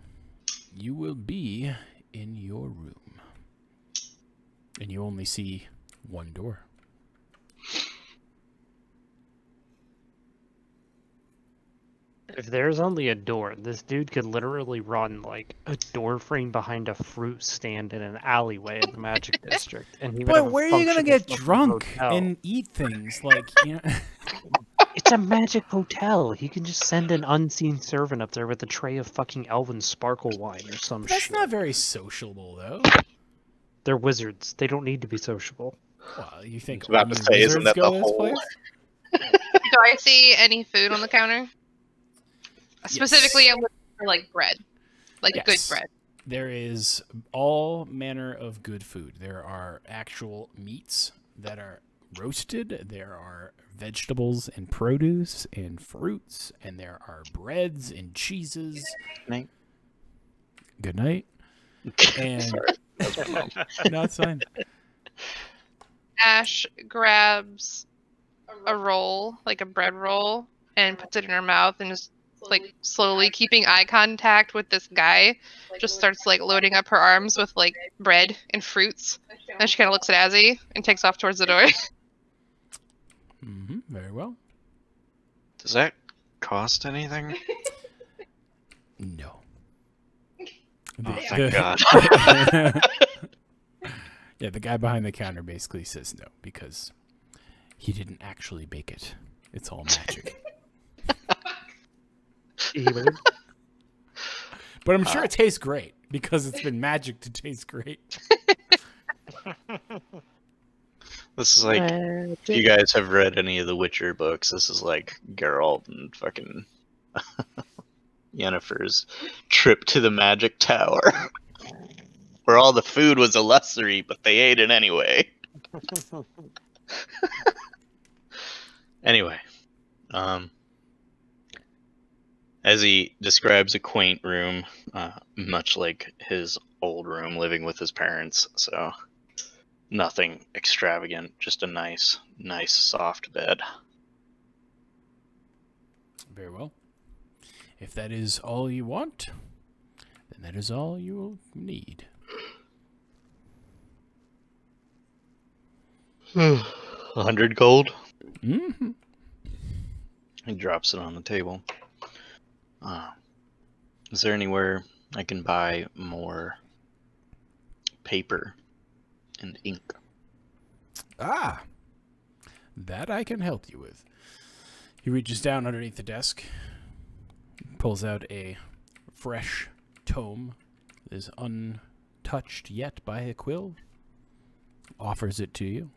you will be in your room. And you only see one door. If there's only a door, this dude could literally run like a door frame behind a fruit stand in an alleyway in the Magic District. And he would have But a where are you gonna functional get fucking drunk hotel. and eat things? Like, you know, It's a magic hotel. He can just send an unseen servant up there with a tray of fucking elven sparkle wine or some that's shit. not very sociable, though. They're wizards. They don't need to be sociable. Well, you think I was about to only say, isn't wizards that go the to this whole- place? Do I see any food on the counter? Specifically, I'm looking for like bread, like good Yes. bread. There is all manner of good food. There are actual meats that are roasted. There are vegetables and produce and fruits, and there are breads and cheeses. Night. Good night. And Sorry, that's my mom. no, it's fine. Ash grabs a roll, like a bread roll, and puts it in her mouth and is like slowly keeping eye contact with this guy. Just starts like loading up her arms with like bread and fruits. Then she kind of looks at Azzy and takes off towards the door. Very well. Does that cost anything? No. Oh, thank God. Yeah, the guy behind the counter basically says no because he didn't actually bake it. It's all magic. But I'm sure it tastes great because it's been magic to taste great. This is like, if you guys have read any of the Witcher books, this is like Geralt and fucking Yennefer's trip to the Magic Tower, where all the food was illusory, but they ate it anyway. Anyway, as he describes a quaint room, much like his old room living with his parents, so nothing extravagant, just a nice soft bed. Very well. If that is all you want, then that is all you will need. 100 gold. Mm-hmm. He drops it on the table. Is there anywhere I can buy more paper and ink. Ah, that I can help you with. He reaches down underneath the desk, pulls out a fresh tome that is untouched yet by a quill, offers it to you.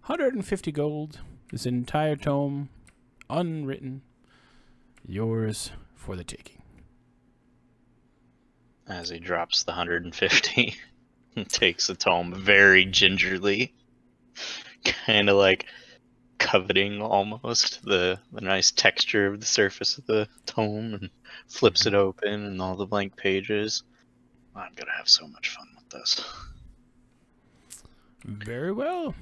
150 gold, this entire tome, unwritten, yours for the taking. As he drops the 150, takes the tome very gingerly, kind of like coveting almost the nice texture of the surface of the tome, and flips it open and all the blank pages. I'm gonna have so much fun with this. Very well.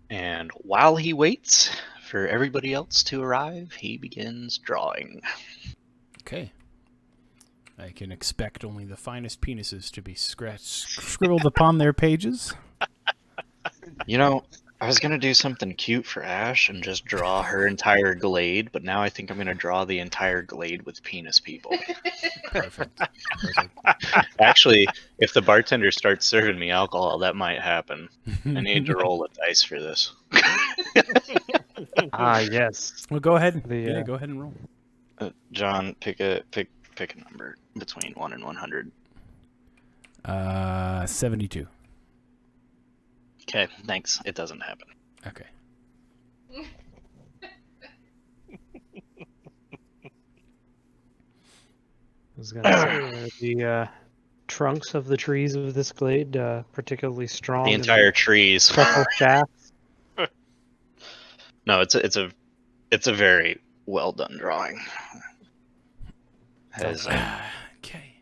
And while he waits for everybody else to arrive, he begins drawing. Okay. I can expect only the finest penises to be scribbled upon their pages. You know, I was gonna do something cute for Ash and just draw her entire glade, but now I think I'm gonna draw the entire glade with penis people. Perfect. Actually, if the bartender starts serving me alcohol, that might happen. I need to roll a dice for this. Ah, yes. Well, go ahead. The, Go ahead and roll. John, pick a number between 1 and 100. 72. Okay, thanks. It doesn't happen. Okay. I was gonna say the trunks of the trees of this glade particularly strong. The entire trees. Truffle shafts. No, it's a very well done drawing. Has Okay.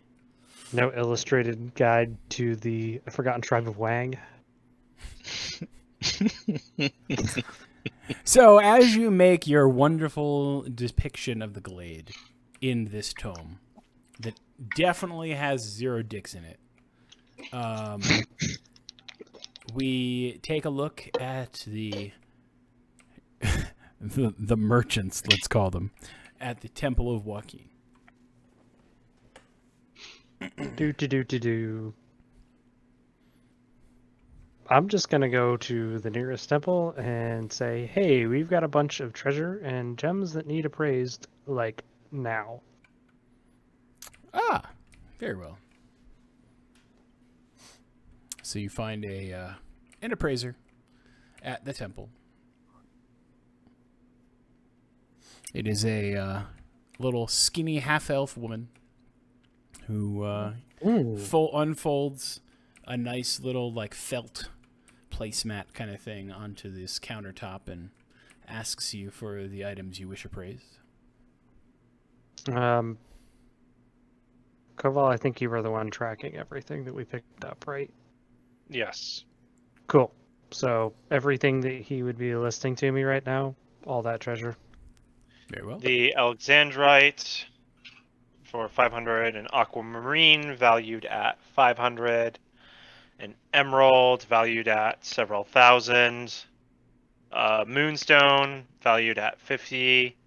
No illustrated guide to the Forgotten Tribe of Wang. So, as you make your wonderful depiction of the glade in this tome, that definitely has 0 dicks in it, we take a look at the merchants, let's call them, at the Temple of Joaquin. Do. I'm just gonna go to the nearest temple and say, hey, we've got a bunch of treasure and gems that need appraised, like, now. Ah, very well. So you find an appraiser at the temple. It is a little skinny half-elf woman who unfolds a nice little like felt placemat kind of thing onto this countertop and asks you for the items you wish appraised. Koval, I think you were the one tracking everything that we picked up, right? Yes. Cool. So everything that he would be listing to me right now, all that treasure. Very well. The Alexandrite for 500, an aquamarine valued at 500, an emerald valued at several thousand, moonstone valued at 50,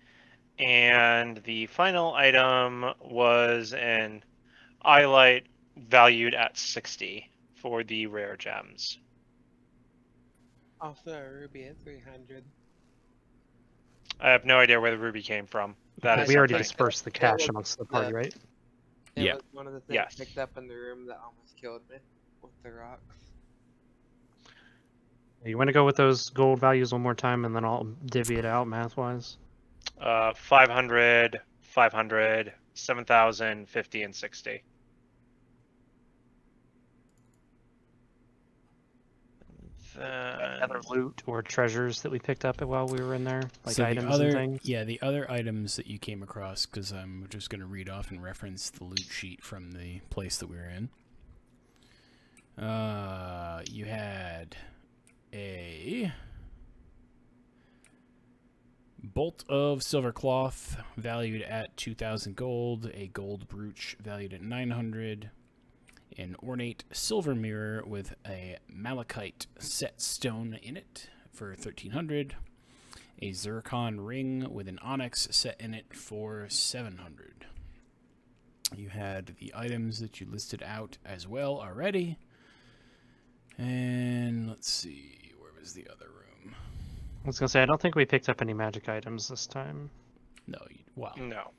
and the final item was an eyelight valued at 60 for the rare gems. Also, a ruby at 300. I have no idea where the ruby came from. That is We already something. dispersed the cash amongst the party, right? It Yeah. was one of the things Yes. picked up in the room that almost killed me with the rocks. You want to go with those gold values one more time, and then I'll divvy it out math-wise? 500, 500, 7,000, 50, and 60. Other loot or treasures that we picked up while we were in there, like So items the other, and things. Yeah, the other items that you came across, because I'm just going to read off and reference the loot sheet from the place that we were in. You had a bolt of silver cloth valued at 2,000 gold, a gold brooch valued at 900, an ornate silver mirror with a malachite set stone in it for 1,300, a zircon ring with an onyx set in it for 700, You had the items that you listed out as well already. And let's see, where was the other room? I was gonna say I don't think we picked up any magic items this time. No, well, No.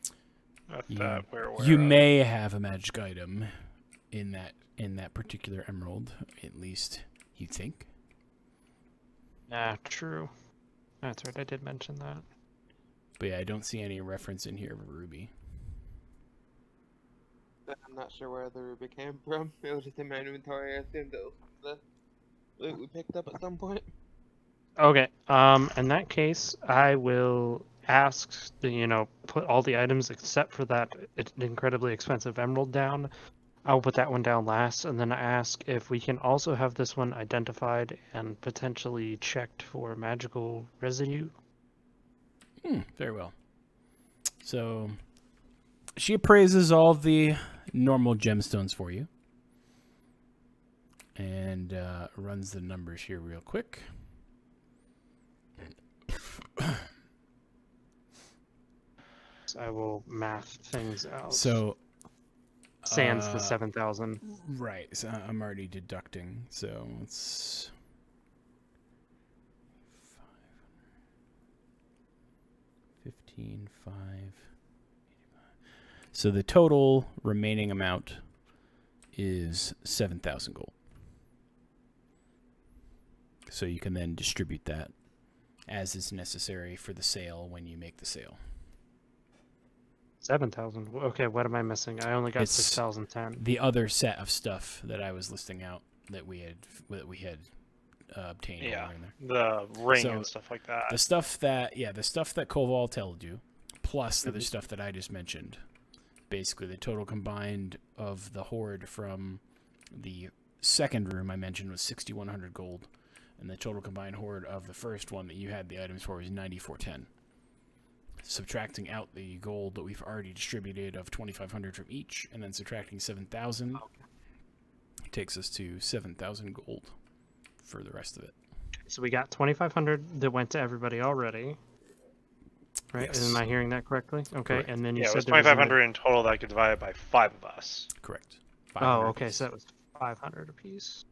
you may have a magic item in that particular emerald, at least you think. Ah, true. That's right. I did mention that. But yeah, I don't see any reference in here of a ruby. I'm not sure where the ruby came from. It was just in my inventory. I assumed it was the loot we picked up at some point. Okay. In that case, I will ask, put all the items except for that incredibly expensive emerald down. I'll put that one down last, and then ask if we can also have this one identified and potentially checked for magical residue. Very well. So she appraises all the normal gemstones for you and runs the numbers here real quick. So I will math things out. So sans the 7,000. Right. So I'm already deducting. So it's 15, 5. So the total remaining amount is 7,000 gold. So you can then distribute that as is necessary for the sale when you make the sale. 7,000. Okay, what am I missing? I only got It's 6,010. the other set of stuff that I was listing out that we had obtained. Yeah, in there. the ring So and stuff like that. The stuff that Koval told you, plus the other stuff that I just mentioned. Basically, the total combined of the hoard from the second room I mentioned was 6,100 gold, and the total combined hoard of the first one that you had the items for was 9,410. Subtracting out the gold that we've already distributed of 2,500 from each, and then subtracting 7,000 takes us to 7,000 gold for the rest of it. So we got 2,500 that went to everybody already. Right? Yes. Am I hearing that correctly? Okay, Correct. and then you Yeah, it said was there was 2,500 in total that could divide by 5 of us. Correct. Oh, 500 okay, apiece. so that was 500 apiece.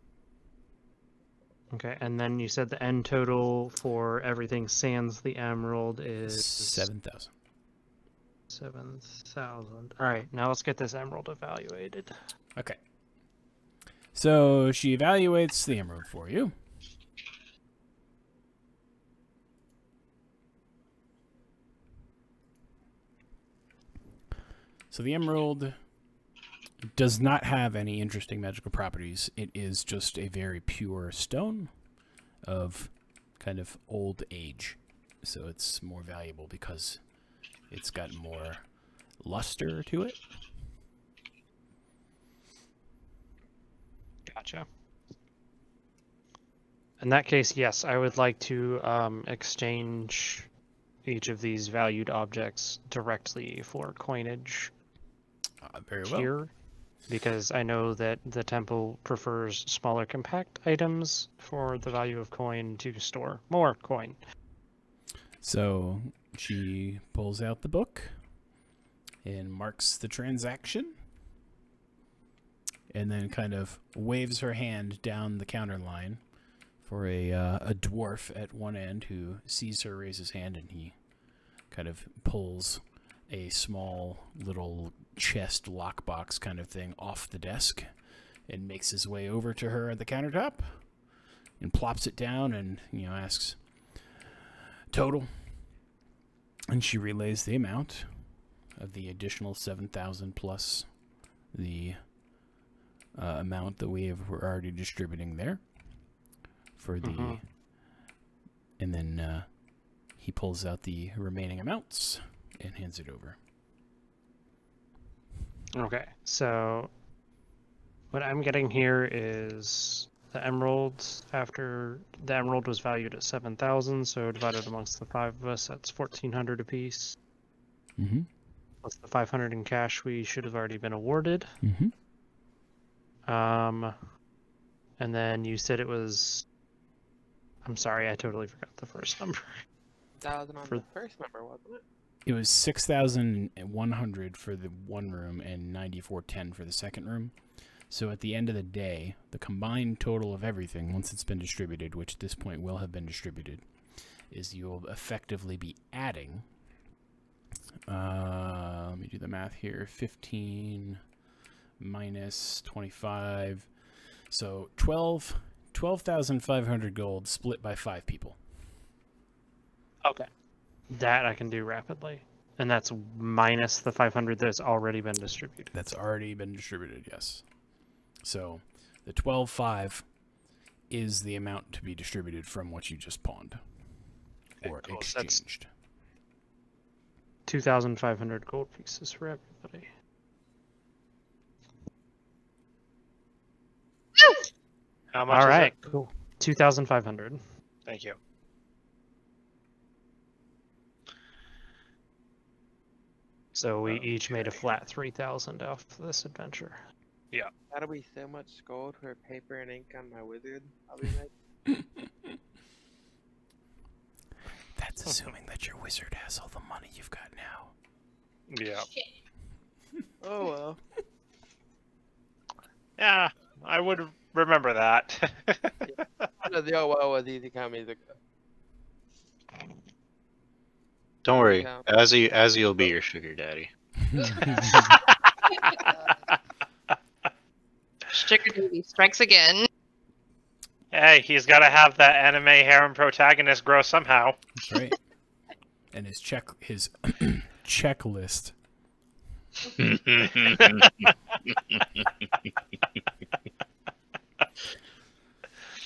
Okay, and then you said the end total for everything sans the emerald is 7,000. 7,000. All right, now let's get this emerald evaluated. Okay. So she evaluates the emerald for you. So the emerald does not have any interesting magical properties. It is just a very pure stone of kind of old age. So it's more valuable because it's got more luster to it. Gotcha. In that case, yes, I would like to exchange each of these valued objects directly for coinage Very well. here, because I know that the temple prefers smaller, compact items for the value of coin to store more coin. So she pulls out the book and marks the transaction, and then kind of waves her hand down the counter line for a dwarf at one end who sees her raise his hand, and he kind of pulls a small little chest lockbox kind of thing off the desk and makes his way over to her at the countertop and plops it down and, asks, total. And she relays the amount of the additional 7,000 plus the amount that we're already distributing there for the, and then he pulls out the remaining amounts and hands it over. Okay, so what I'm getting here is the emerald. After the emerald was valued at 7,000, so divided amongst the 5 of us, that's 1,400 apiece. Mm-hmm. Plus the 500 in cash we should have already been awarded. Mm-hmm. And then you said it was. I'm sorry, I totally forgot the first number. 1,000 on the first number, wasn't it? It was 6,100 for the one room and 9,410 for the second room. So at the end of the day, the combined total of everything, once it's been distributed, which at this point will have been distributed, is you'll effectively be adding, let me do the math here, 15 minus 25, so 12,500 gold split by 5 people. Okay. That I can do rapidly. And that's minus the 500 that's already been distributed. That's already been distributed, yes. So the 12,500 is the amount to be distributed from what you just pawned or cool. exchanged. 2,500 gold pieces for everybody. How much All right, is it? cool. 2,500. Thank you. So we each made a flat 3,000 off this adventure. That'll be so much gold for paper and ink on my wizard. I'll be like, That's assuming that your wizard has all the money you've got now. Yeah. oh well. Yeah, I would remember that. The oh well was easy coming. Don't worry, Yeah. Azzy will be your sugar daddy. Sugar Daddy strikes again. Hey, he's got to have that anime harem protagonist grow somehow. That's right. And his checklist.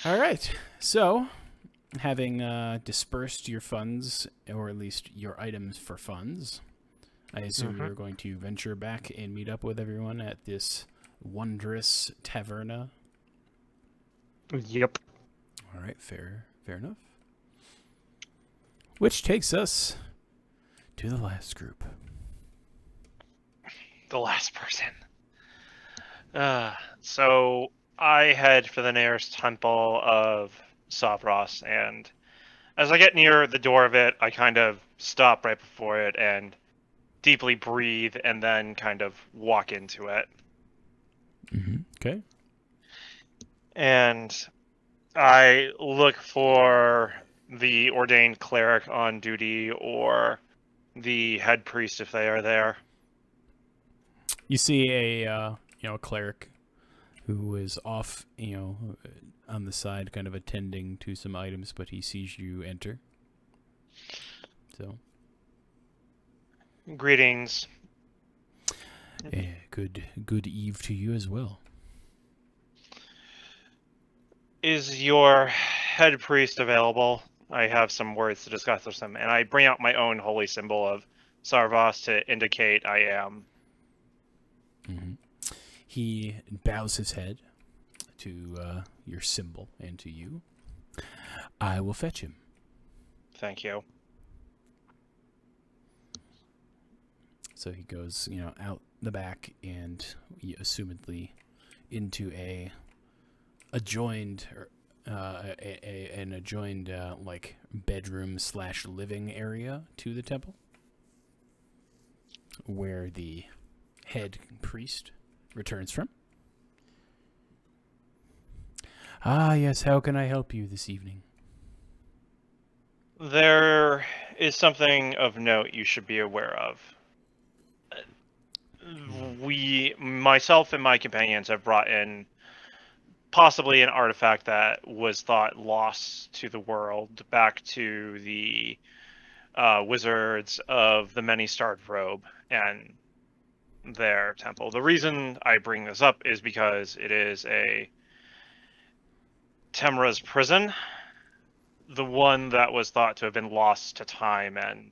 All right. So, having dispersed your funds, or at least your items for funds, I assume you're going to venture back and meet up with everyone at this wondrous taverna. Yep. All right, fair enough. Which takes us to the last group. The last person. So I head for the nearest temple of Savros, and as I get near the door of it, I kind of stop right before it and deeply breathe, and then kind of walk into it. Okay. And I look for the ordained cleric on duty or the head priest if they are there. You see a cleric who is off, on the side, kind of attending to some items, but he sees you enter. So. Greetings. Good eve to you as well. Is your head priest available? I have some words to discuss with him, and I bring out my own holy symbol of Sarvas to indicate I am. He bows his head to your symbol and to you. I will fetch him. Thank you. So he goes, out the back and assumedly into an adjoined like bedroom / living area to the temple, where the head priest returns from. Ah, yes, how can I help you this evening? There is something of note you should be aware of. Myself and my companions have brought in possibly an artifact that was thought lost to the world back to the wizards of the Many-Starred Robe and their temple. The reason I bring this up is because it is a Temra's prison, the one that was thought to have been lost to time and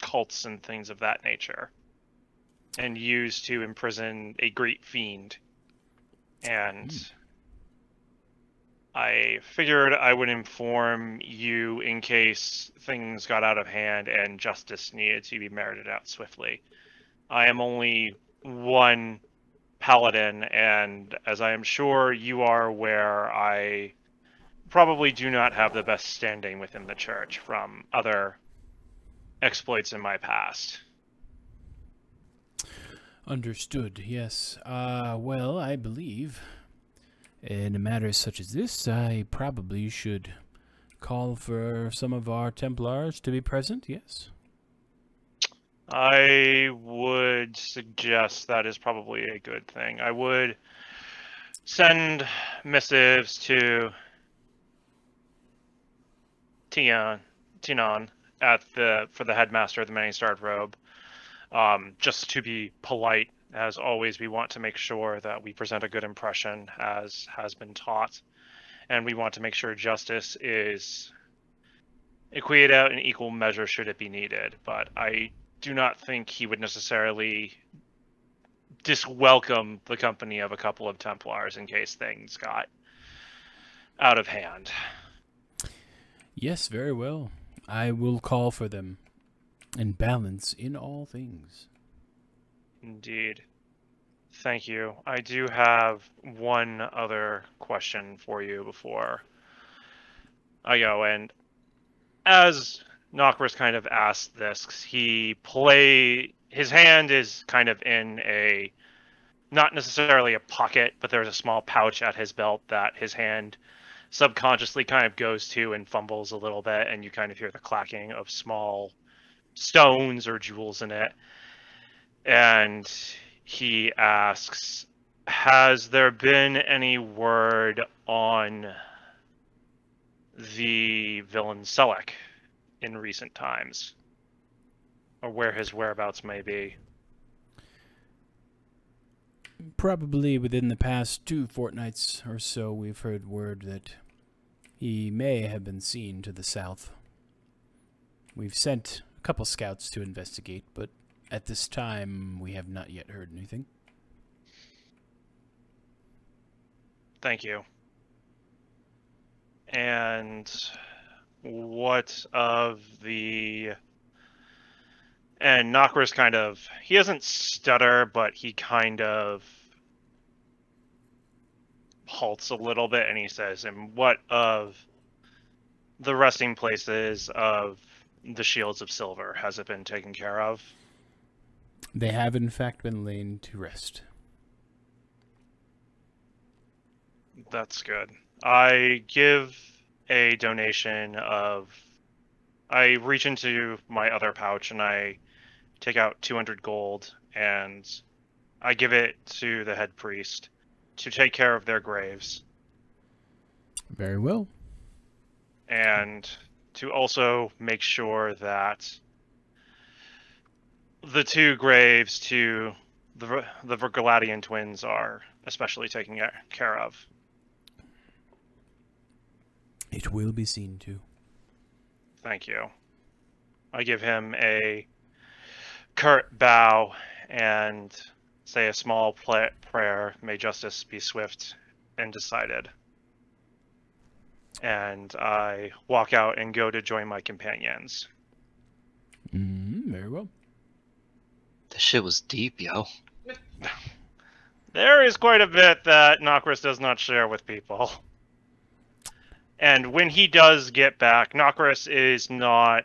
cults and things of that nature, and used to imprison a great fiend. And I figured I would inform you in case things got out of hand and justice needed to be merited out swiftly. I am only one paladin, and as I am sure you are aware, I probably do not have the best standing within the church from other exploits in my past. Understood, yes. Well, I believe in a matter such as this, I probably should call for some of our Templars to be present, yes? I would suggest that is probably a good thing. I would send missives to Tian for the headmaster of the Many-Starred Robe. Just to be polite, as always, we want to make sure that we present a good impression, as has been taught, and we want to make sure justice is equated out in equal measure should it be needed. But I do not think he would necessarily diswelcome the company of a couple of Templars in case things got out of hand. Yes, very well. I will call for them. And balance in all things. Indeed. Thank you. I do have one other question for you before I go. And as Nokris kind of asked this, his hand is kind of in a, not necessarily a pocket, but there's a small pouch at his belt that his hand subconsciously kind of goes to and fumbles a little bit, and you kind of hear the clacking of small stones or jewels in it. And he asks, has there been any word on the villain Selleck in recent times, or where his whereabouts may be? Probably within the past 2 fortnights or so, we've heard word that he may have been seen to the south. We've sent a couple scouts to investigate, but at this time, we have not yet heard anything. Thank you. And what of the... And Nokris kind of... He doesn't stutter, but he kind of halts a little bit, and he says, and what of the resting places of the Shields of Silver? Has it been taken care of? They have, in fact, been laid to rest. That's good. I give a donation of... I reach into my other pouch and I take out 200 gold and I give it to the head priest to take care of their graves. Very well. And to also make sure that the 2 graves to the Vergaladian twins are especially taken care of. It will be seen to. Thank you. I give him a curt bow and say a small prayer. May justice be swift and decided. And I walk out and go to join my companions. Very well. This shit was deep, yo. There is quite a bit that Nokris does not share with people. And when he does get back, Nokris is not...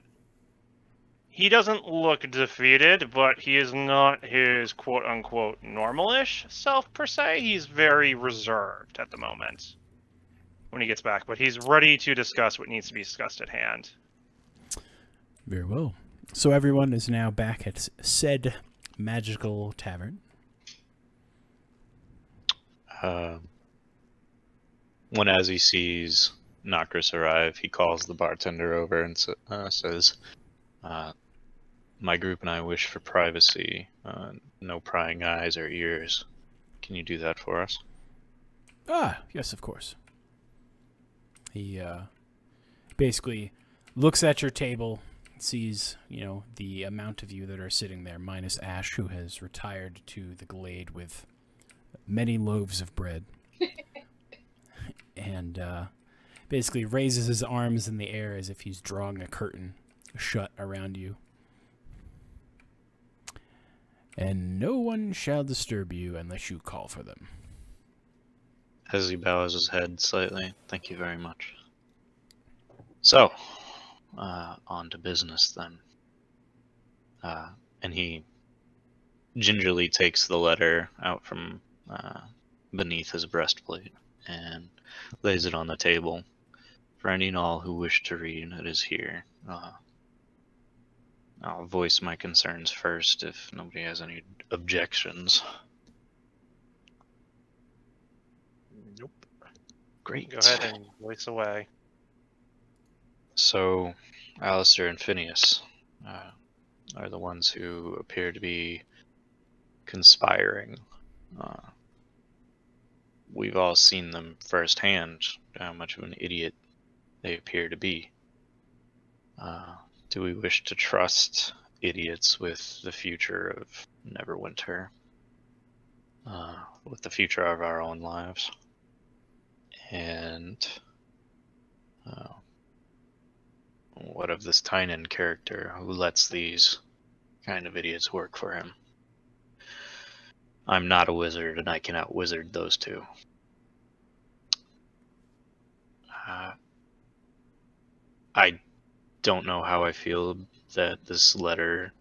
He doesn't look defeated, but he is not his quote-unquote normal-ish self, per se. He's very reserved at the moment when he gets back, but he's ready to discuss what needs to be discussed at hand. Very well. So everyone is now back at said magical tavern. When as he sees Nokris arrive, he calls the bartender over and says, my group and I wish for privacy, no prying eyes or ears. Can you do that for us? Ah, yes, of course. He basically looks at your table, sees, you know, the amount of you that are sitting there, minus Ash, who has retired to the glade with many loaves of bread. And basically raises his arms in the air as if he's drawing a curtain shut around you. And no one shall disturb you unless you call for them. As he bows his head slightly, thank you very much. So, on to business then. And he gingerly takes the letter out from beneath his breastplate and lays it on the table. For any and all who wish to read, it is here. I'll voice my concerns first if nobody has any objections. Nope. Great. Go ahead and voice away. So, Alistair and Phineas are the ones who appear to be conspiring. We've all seen them firsthand, how much of an idiot they appear to be. Do we wish to trust idiots with the future of Neverwinter? With the future of our own lives? And what of this Tynan character who lets these kind of idiots work for him? I'm not a wizard, and I can out-wizard those two. I don't know how I feel that this letter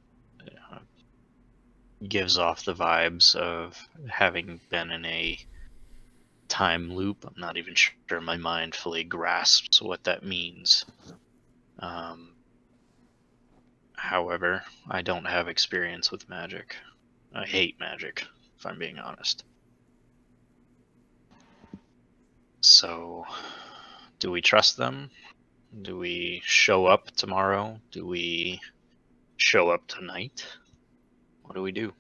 gives off the vibes of having been in a time loop. I'm not even sure my mind fully grasps what that means. However, I don't have experience with magic. I hate magic, if I'm being honest. So, do we trust them? Do we show up tomorrow? Do we show up tonight? What do we do?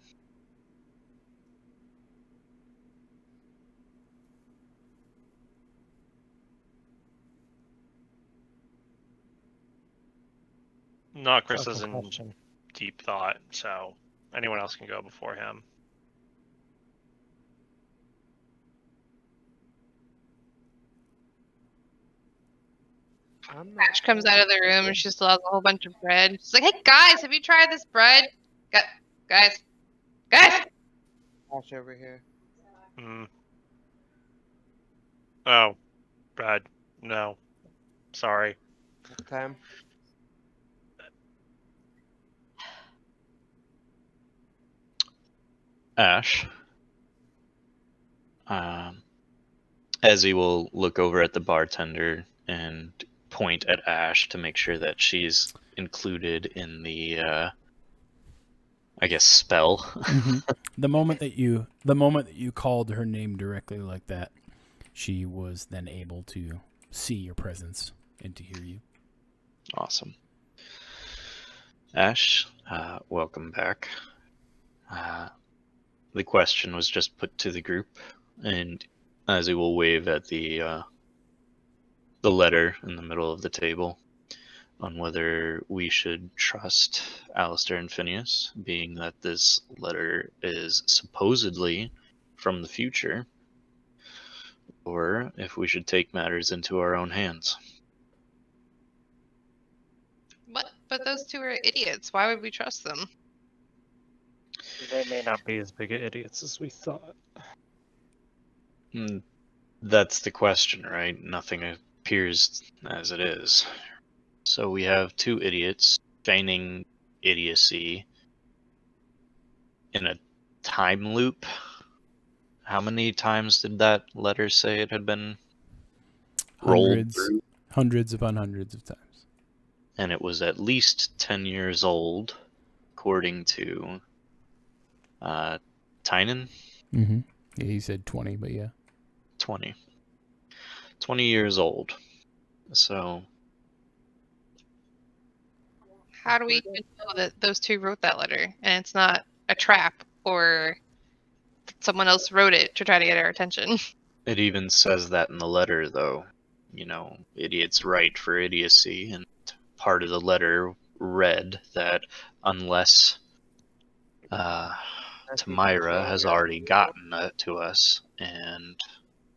Not Chris Tough is in question. deep thought, so anyone else can go before him. Ash comes out of the room and she still has a whole bunch of bread. She's like, "Hey guys, have you tried this bread? Guys! Ash over here. Oh, Brad, no. Sorry. Clem. Ash. Ezzy will look over at the bartender and point at Ash to make sure that she's included in the, I guess, spell. Mm-hmm. The moment that you called her name directly like that, she was then able to see your presence and to hear you. Awesome. Ash, welcome back. The question was just put to the group, and Ezzy will wave at the letter in the middle of the table on whether we should trust Alistair and Phineas, being that this letter is supposedly from the future, or if we should take matters into our own hands. What? But those two are idiots. Why would we trust them? They may not be as big of idiots as we thought. That's the question, right? Nothing appears as it is. So we have two idiots feigning idiocy in a time loop. How many times did that letter say it had been rolled through? Hundreds upon hundreds of times. And it was at least 10 years old, according to Tynan. Mm-hmm. Yeah, he said 20, but yeah. 20 years old. So How do we even know that those two wrote that letter and it's not a trap or someone else wrote it to try to get our attention? it even says that in the letter, though. You know, idiots write for idiocy, and part of the letter read that unless Tamira has already gotten that to us and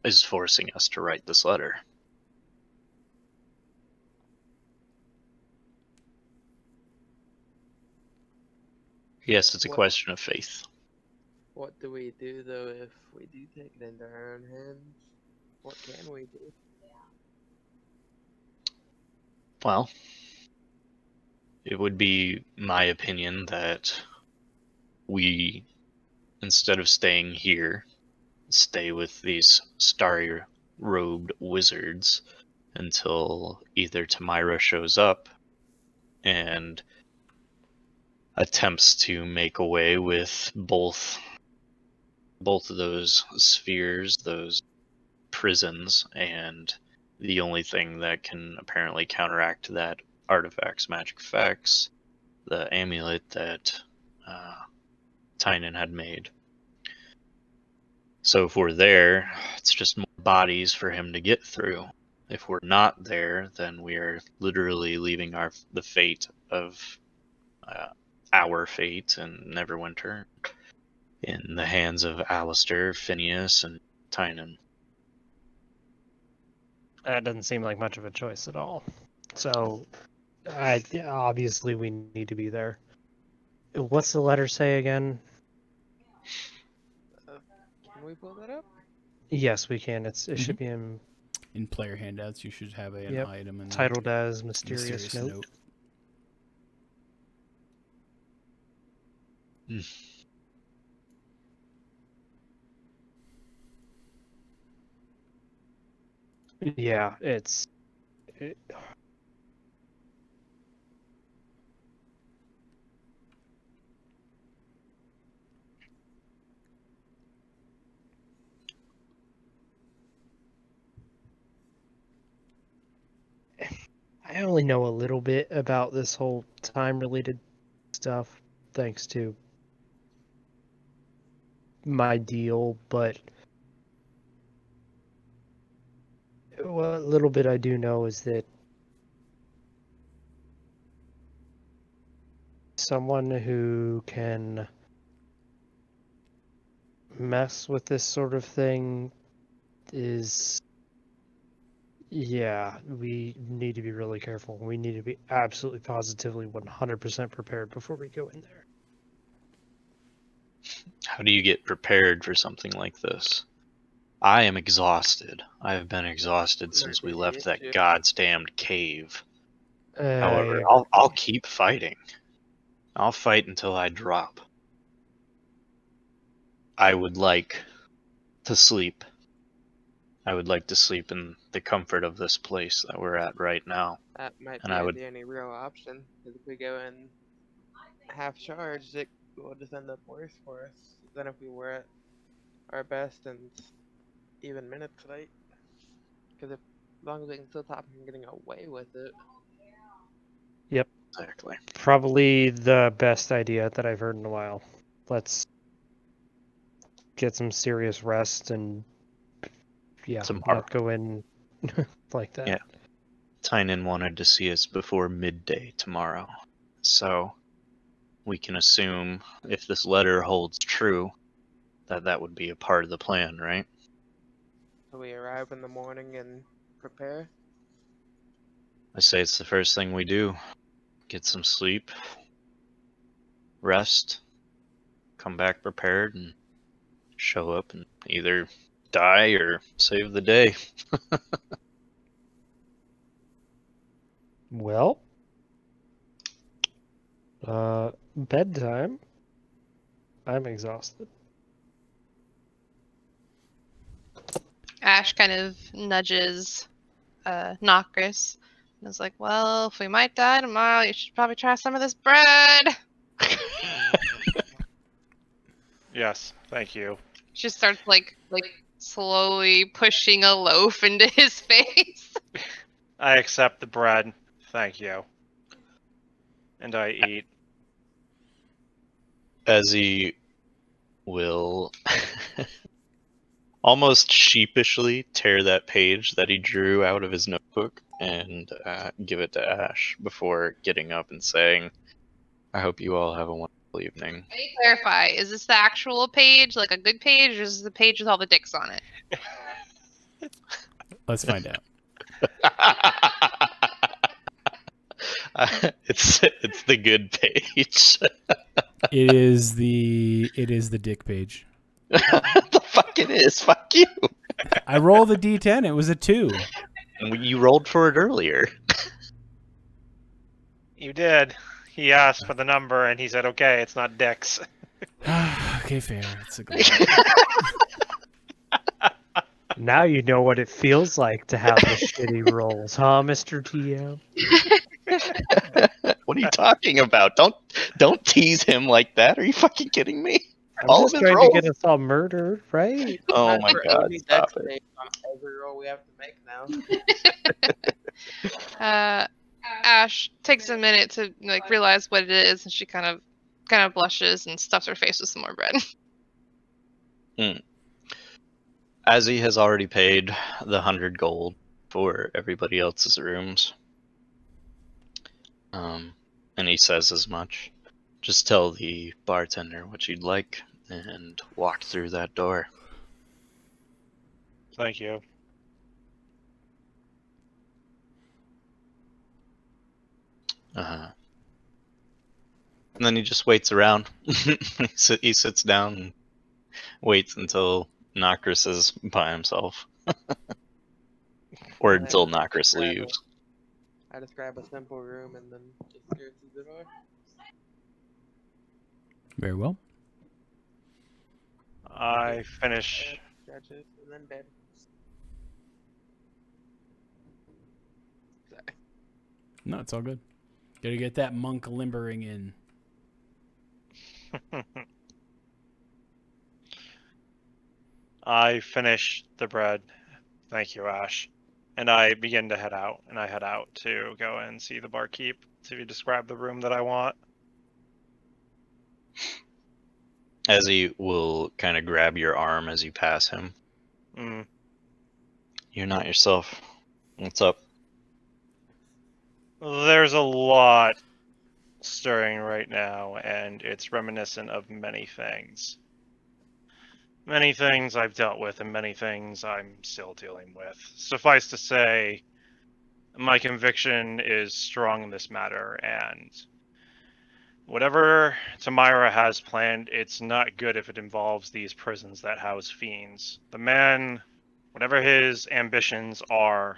is forcing us to write this letter. Yes, it's a question of faith. What do we do though if we do take it into our own hands? What can we do? Well, it would be my opinion that we, instead of staying here, stay with these starry-robed wizards until either Tamira shows up and attempts to make away with both of those spheres, those prisons, and the only thing that can apparently counteract that artifact's magic effects, the amulet that Tynan had made. So if we're there, it's just more bodies for him to get through. If we're not there, then we are literally leaving the fate of our fate in Neverwinter in the hands of Alistair, Phineas, and Tynan. That doesn't seem like much of a choice at all. So, obviously we need to be there. What's the letter say again? Can we pull that up? Yes, we can. It should be in player handouts. You should have an Yep. item and titled as Mysterious Note. Yeah, I only know a little bit about this whole time-related stuff, thanks to my deal, but what little bit I do know is that someone who can mess with this sort of thing is... Yeah, we need to be really careful. We need to be absolutely positively 100% prepared before we go in there. How do you get prepared for something like this? I am exhausted. I have been exhausted since we left that goddamned cave. However, I'll keep fighting. I'll fight until I drop. I would like to sleep. I would like to sleep in the comfort of this place that we're at right now. That might be the only real option. Because if we go in half charged, it will just end up worse for us than if we were at our best and even minutes late. Because as long as we can still stop him getting away with it. Yep. Exactly. Probably the best idea that I've heard in a while. Let's get some serious rest and not go in like that. Yeah. Tynan wanted to see us before midday tomorrow. So we can assume if this letter holds true that would be a part of the plan, right? So we arrive in the morning and prepare? I say it's the first thing we do. Get some sleep, rest, come back prepared, and show up and either die or save the day. Well, bedtime. I'm exhausted. Ash kind of nudges Nokris and is like, well, if we might die tomorrow, you should probably try some of this bread. Yes, thank you. She starts like slowly pushing a loaf into his face. I accept the bread. Thank you. And I eat. As he will almost sheepishly tear that page that he drew out of his notebook and give it to Ash before getting up and saying, I hope you all have a wonderful evening. Let me clarify, is this the actual page, like a good page, or is this the page with all the dicks on it? Let's find out. It's the good page. It is the dick page. The fuck it is. Fuck you. I rolled a d10. It was a 2. You rolled for it earlier. You did. he asked for the number, and he said, "Okay, it's not Dick's." Okay, fair. It's a good Now you know what it feels like to have the shitty rolls, huh, Mr. TM? What are you talking about? Don't tease him like that. Are you fucking kidding me? I'm All just of his trying rolls? to get us all murdered, right? Oh my We're god, only stop dex it. based on every roll we have to make now. Ash takes a minute to like realize what it is, and she kind of blushes and stuffs her face with some more bread. As he has already paid the 100 gold for everybody else's rooms, and he says as much, just tell the bartender what you'd like and walk through that door. Thank you. And then he just waits around. He sits down and waits until Nokris is by himself. Or Yeah, until I Nokris grab a- leaves. I just grab a simple room and then just go through the door. Very well. I finish. Scratches and then bed. Sorry. No, it's all good. Gotta get that monk limbering in. I finish the bread. Thank you, Ash. And I begin to head out. And I head out to go and see the barkeep to describe the room that I want. As he will kind of grab your arm as you pass him. Mm. You're not yourself. What's up? There's a lot stirring right now, and it's reminiscent of many things. Many things I've dealt with, and many things I'm still dealing with. Suffice to say, my conviction is strong in this matter, and whatever Tamira has planned, it's not good if it involves these prisons that house fiends. The man, whatever his ambitions are,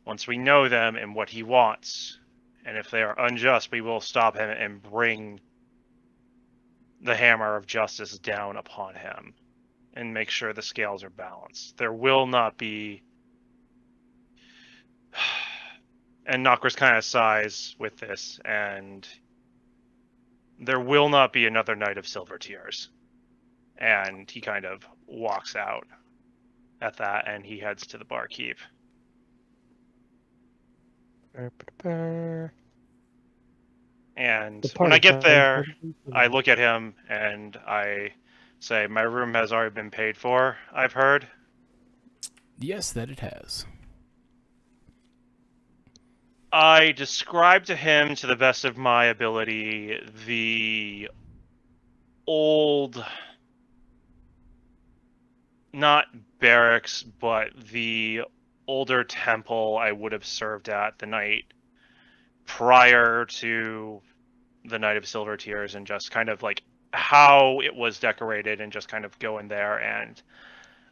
once we know them and what he wants, and if they are unjust, we will stop him and bring the hammer of justice down upon him and make sure the scales are balanced. There will not be... And Nokris kind of sighs with this, and there will not be another Night of Silver Tears. And he kind of walks out at that, and he heads to the barkeep. And when I get there, I look at him and I say, my room has already been paid for, I've heard. Yes, that it has. I describe to him, to the best of my ability, the old, not barracks, but the older temple I would have served at the night prior to the Night of Silver Tears, and just kind of like how it was decorated, and just kind of go in there and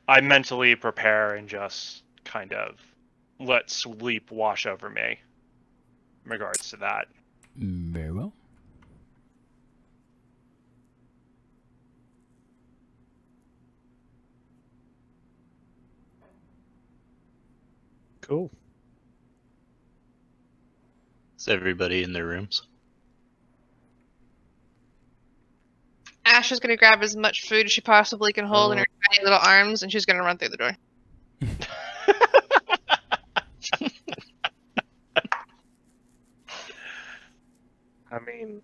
I mentally prepare and just kind of let sleep wash over me in regards to that. Very well. Cool. Is everybody in their rooms? Ash is gonna grab as much food as she possibly can hold in her tiny little arms, and she's gonna run through the door. I mean,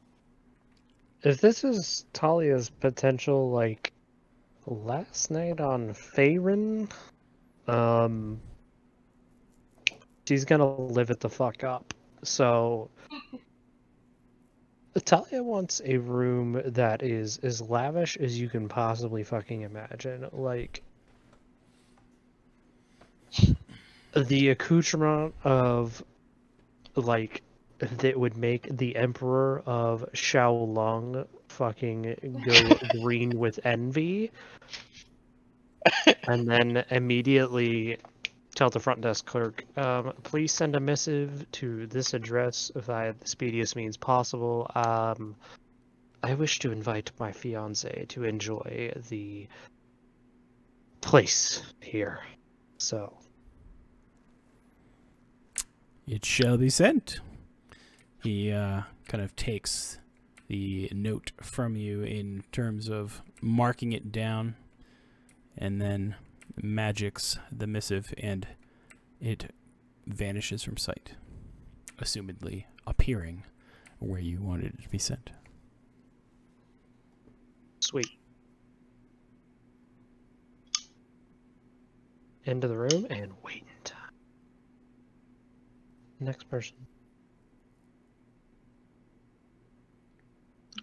if this is Talia's potential, like, last night on Faerun, she's gonna live it the fuck up. So, Talia wants a room that is as lavish as you can possibly fucking imagine. Like, the accoutrement of, like, that would make the Emperor of Shaolong fucking go green with envy. And then immediately tell the front desk clerk, please send a missive to this address via the speediest means possible. I wish to invite my fiance to enjoy the place here. So It shall be sent. He kind of takes the note from you in terms of marking it down, and then magics the missive, and it vanishes from sight, assumedly appearing where you wanted it to be sent. sweet. Into the room and waiting time. Next person.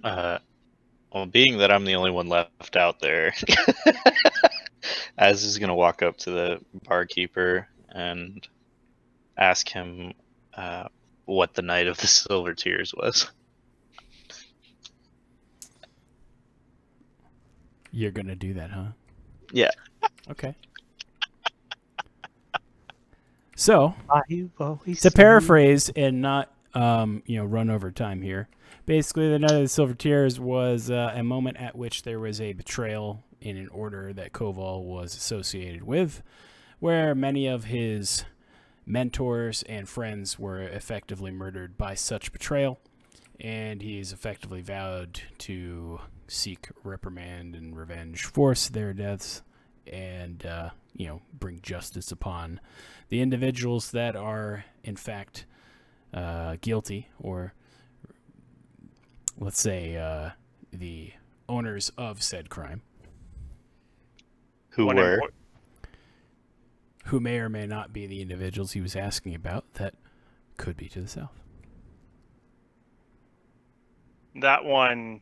Well, being that I'm the only one left out there, Az is gonna walk up to the barkeeper and ask him what the night of the Silver Tears was. You're gonna do that, huh? Yeah. Okay. So, I've always to paraphrase and not, run over time here. Basically, the Night of the Silver Tears was a moment at which there was a betrayal in an order that Koval was associated with, where many of his mentors and friends were effectively murdered by such betrayal, and he's effectively vowed to seek reprimand and revenge for their deaths, and bring justice upon the individuals that are in fact guilty, or let's say the owners of said crime, Who were? who may or may not be the individuals he was asking about that could be to the south. That one,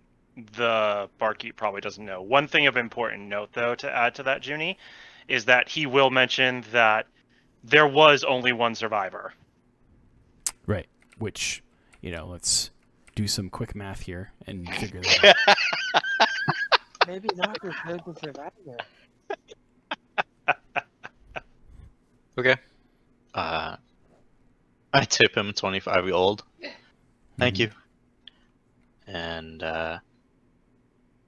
the barkeep probably doesn't know. One thing of important note, though, to add to that, Junie, is that he will mention that there was only one survivor. Right. Which, let's do some quick math here and figure that out. Maybe not refer to survivor. Okay. I tip him 25 gold. Thank you. And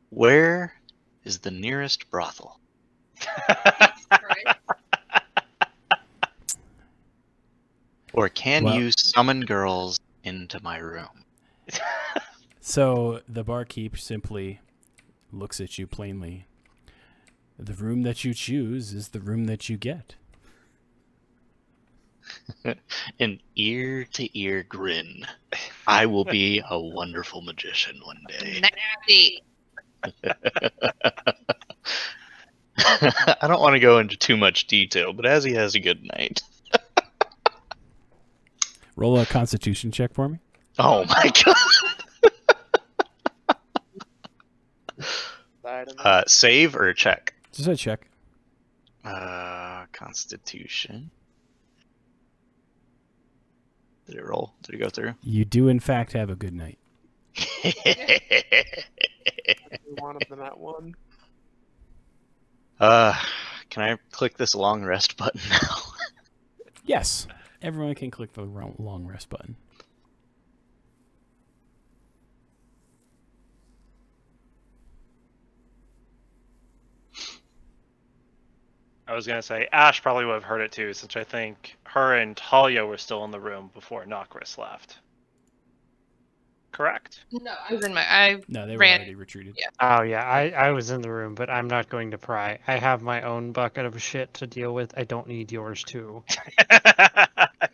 where is the nearest brothel? Or can you summon girls into my room? So the barkeep simply looks at you plainly. The room that you choose is the room that you get. An ear-to-ear grin. I will be a wonderful magician one day. Nasty. I don't want to go into too much detail, but as he has a good night. Roll a Constitution check for me. Oh my god. Save or check? Just a check. Constitution. Did it roll? Did it go through? You do, in fact, have a good night. One of them at one. Can I click this long rest button now? Yes. Everyone can click the long rest button. I was going to say, Ash probably would have heard it too, since I think her and Talia were still in the room before Nokris left. Correct? No, I was in my. No, they were ran. already retreated. Yeah. Oh yeah, I was in the room, but I'm not going to pry. I have my own bucket of shit to deal with. I don't need yours too.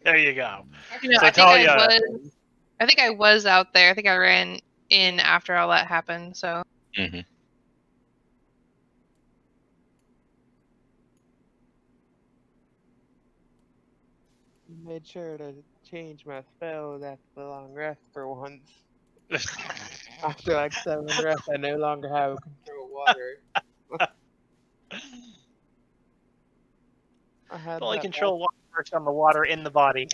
There you go. No, So I think I was out there. I think I ran in after all that happened. So. Mm-hmm. Made sure to change my spells after the long rest for once. After like 7 rests, I no longer have control water. I had Only that control water works on the water in the body.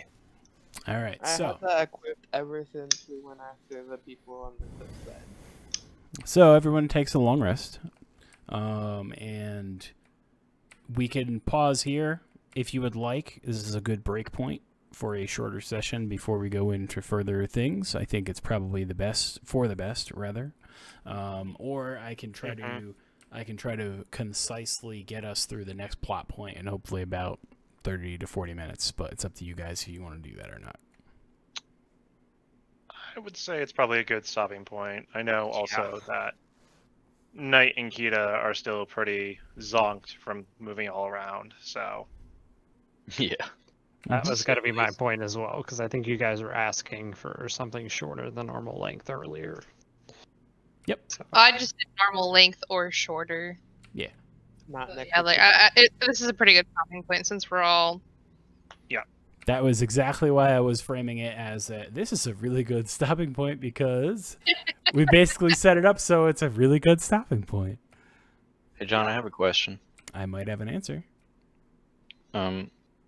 All right, I so had that equipped ever since we went after the people on the cliff side. so everyone takes a long rest, and we can pause here if you would like, this is a good break point for a shorter session before we go into further things. I think it's probably the best, rather. Or I can try to concisely get us through the next plot point in hopefully about 30 to 40 minutes, but it's up to you guys if you want to do that or not. I would say it's probably a good stopping point. I know also that Knight and Kita are still pretty zonked from moving all around, so... Yeah. That was going to be my point as well, because I think you guys were asking for something shorter than normal length earlier. Yep. So. I just did normal length or shorter. Yeah. Not next. Yeah, like this is a pretty good stopping point since we're all. Yeah. That was exactly why I was framing it as this is a really good stopping point because we basically set it up so it's a really good stopping point. Hey, John, I have a question. I might have an answer.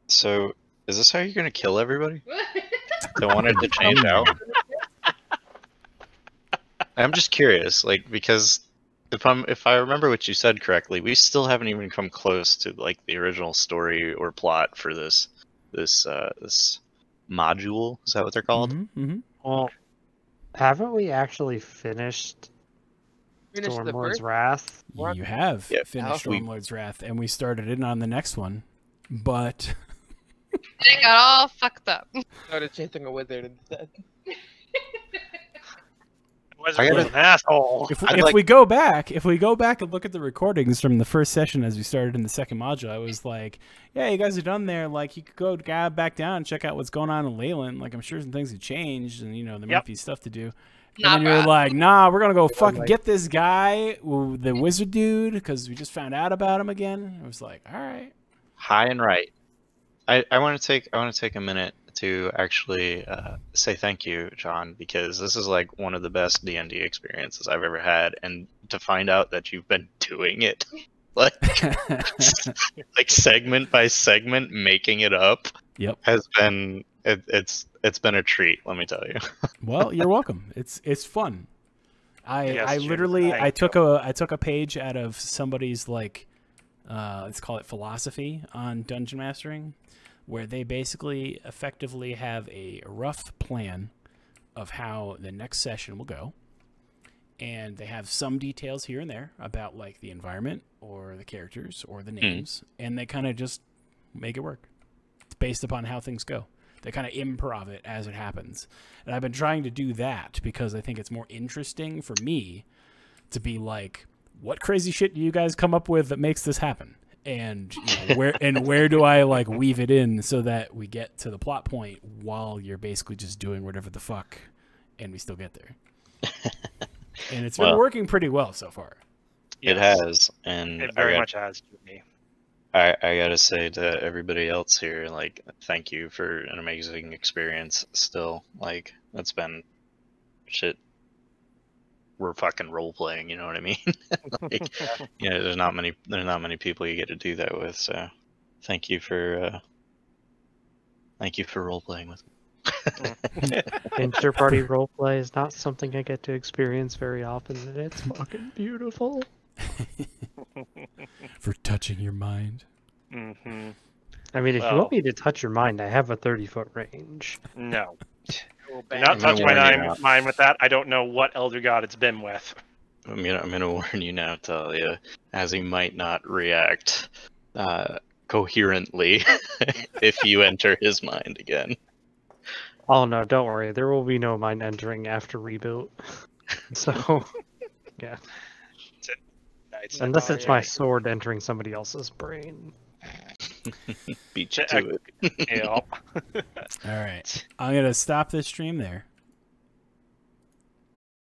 So is this how you're gonna kill everybody? They wanted to change out. I'm just curious, like, because if I remember what you said correctly, we still haven't even come close to like the original story or plot for this module. Is that what they're called? Mm-hmm. Well, haven't we actually finished Stormlord's Wrath? You have finished we- Stormlord's Wrath, and we started in on the next one, but It got all fucked up. Started chasing a wizard instead. Wizard was an asshole. if we go back and look at the recordings from the first session as we started in the second module, I was like, yeah, you guys are done there. Like, you could go back down and check out what's going on in Leyland. Like, I'm sure some things have changed, and, you know, there might be stuff to do. And then you were like, nah, we're going to go fucking get this guy, the wizard dude, because we just found out about him again. I was like, all right. High and right. I want to take a minute to actually say thank you, John, because this is like one of the best D&D experiences I've ever had, and to find out that you've been doing it like like segment by segment, making it up, has been it's been a treat, let me tell you. Well, you're welcome. It's fun. I literally took a page out of somebody's like let's call it philosophy on dungeon mastering, where they basically effectively have a rough plan of how the next session will go. And they have some details here and there about like the environment or the characters or the names. And they kind of just make it work. It's based upon how things go. They kind of improv it as it happens. And I've been trying to do that because I think it's more interesting for me to be like, what crazy shit do you guys come up with that makes this happen? And you know, where do I like weave it in so that we get to the plot point while you're basically just doing whatever the fuck and we still get there. And it's been working pretty well so far. It has, and it very much has to me. I gotta say to everybody else here, like, thank you for an amazing experience still. Like, it's been shit. We're fucking role playing, you know what I mean? Like, yeah, there's not many people you get to do that with, so thank you for role playing with me. Inter-party roleplay is not something I get to experience very often, and it's fucking beautiful. For touching your mind. Mm-hmm. I mean, if you want me to touch your mind, I have a 30-foot range. No. Do not touch my mind with that. I don't know what Elder God it's been with. I'm gonna warn you now, Talia, as he might not react coherently if you enter his mind again. Oh no, don't worry. There will be no mind entering after reboot. So, yeah. Unless it's my sword entering somebody else's brain. Beat you to it. Yeah. All right. I'm going to stop this stream there.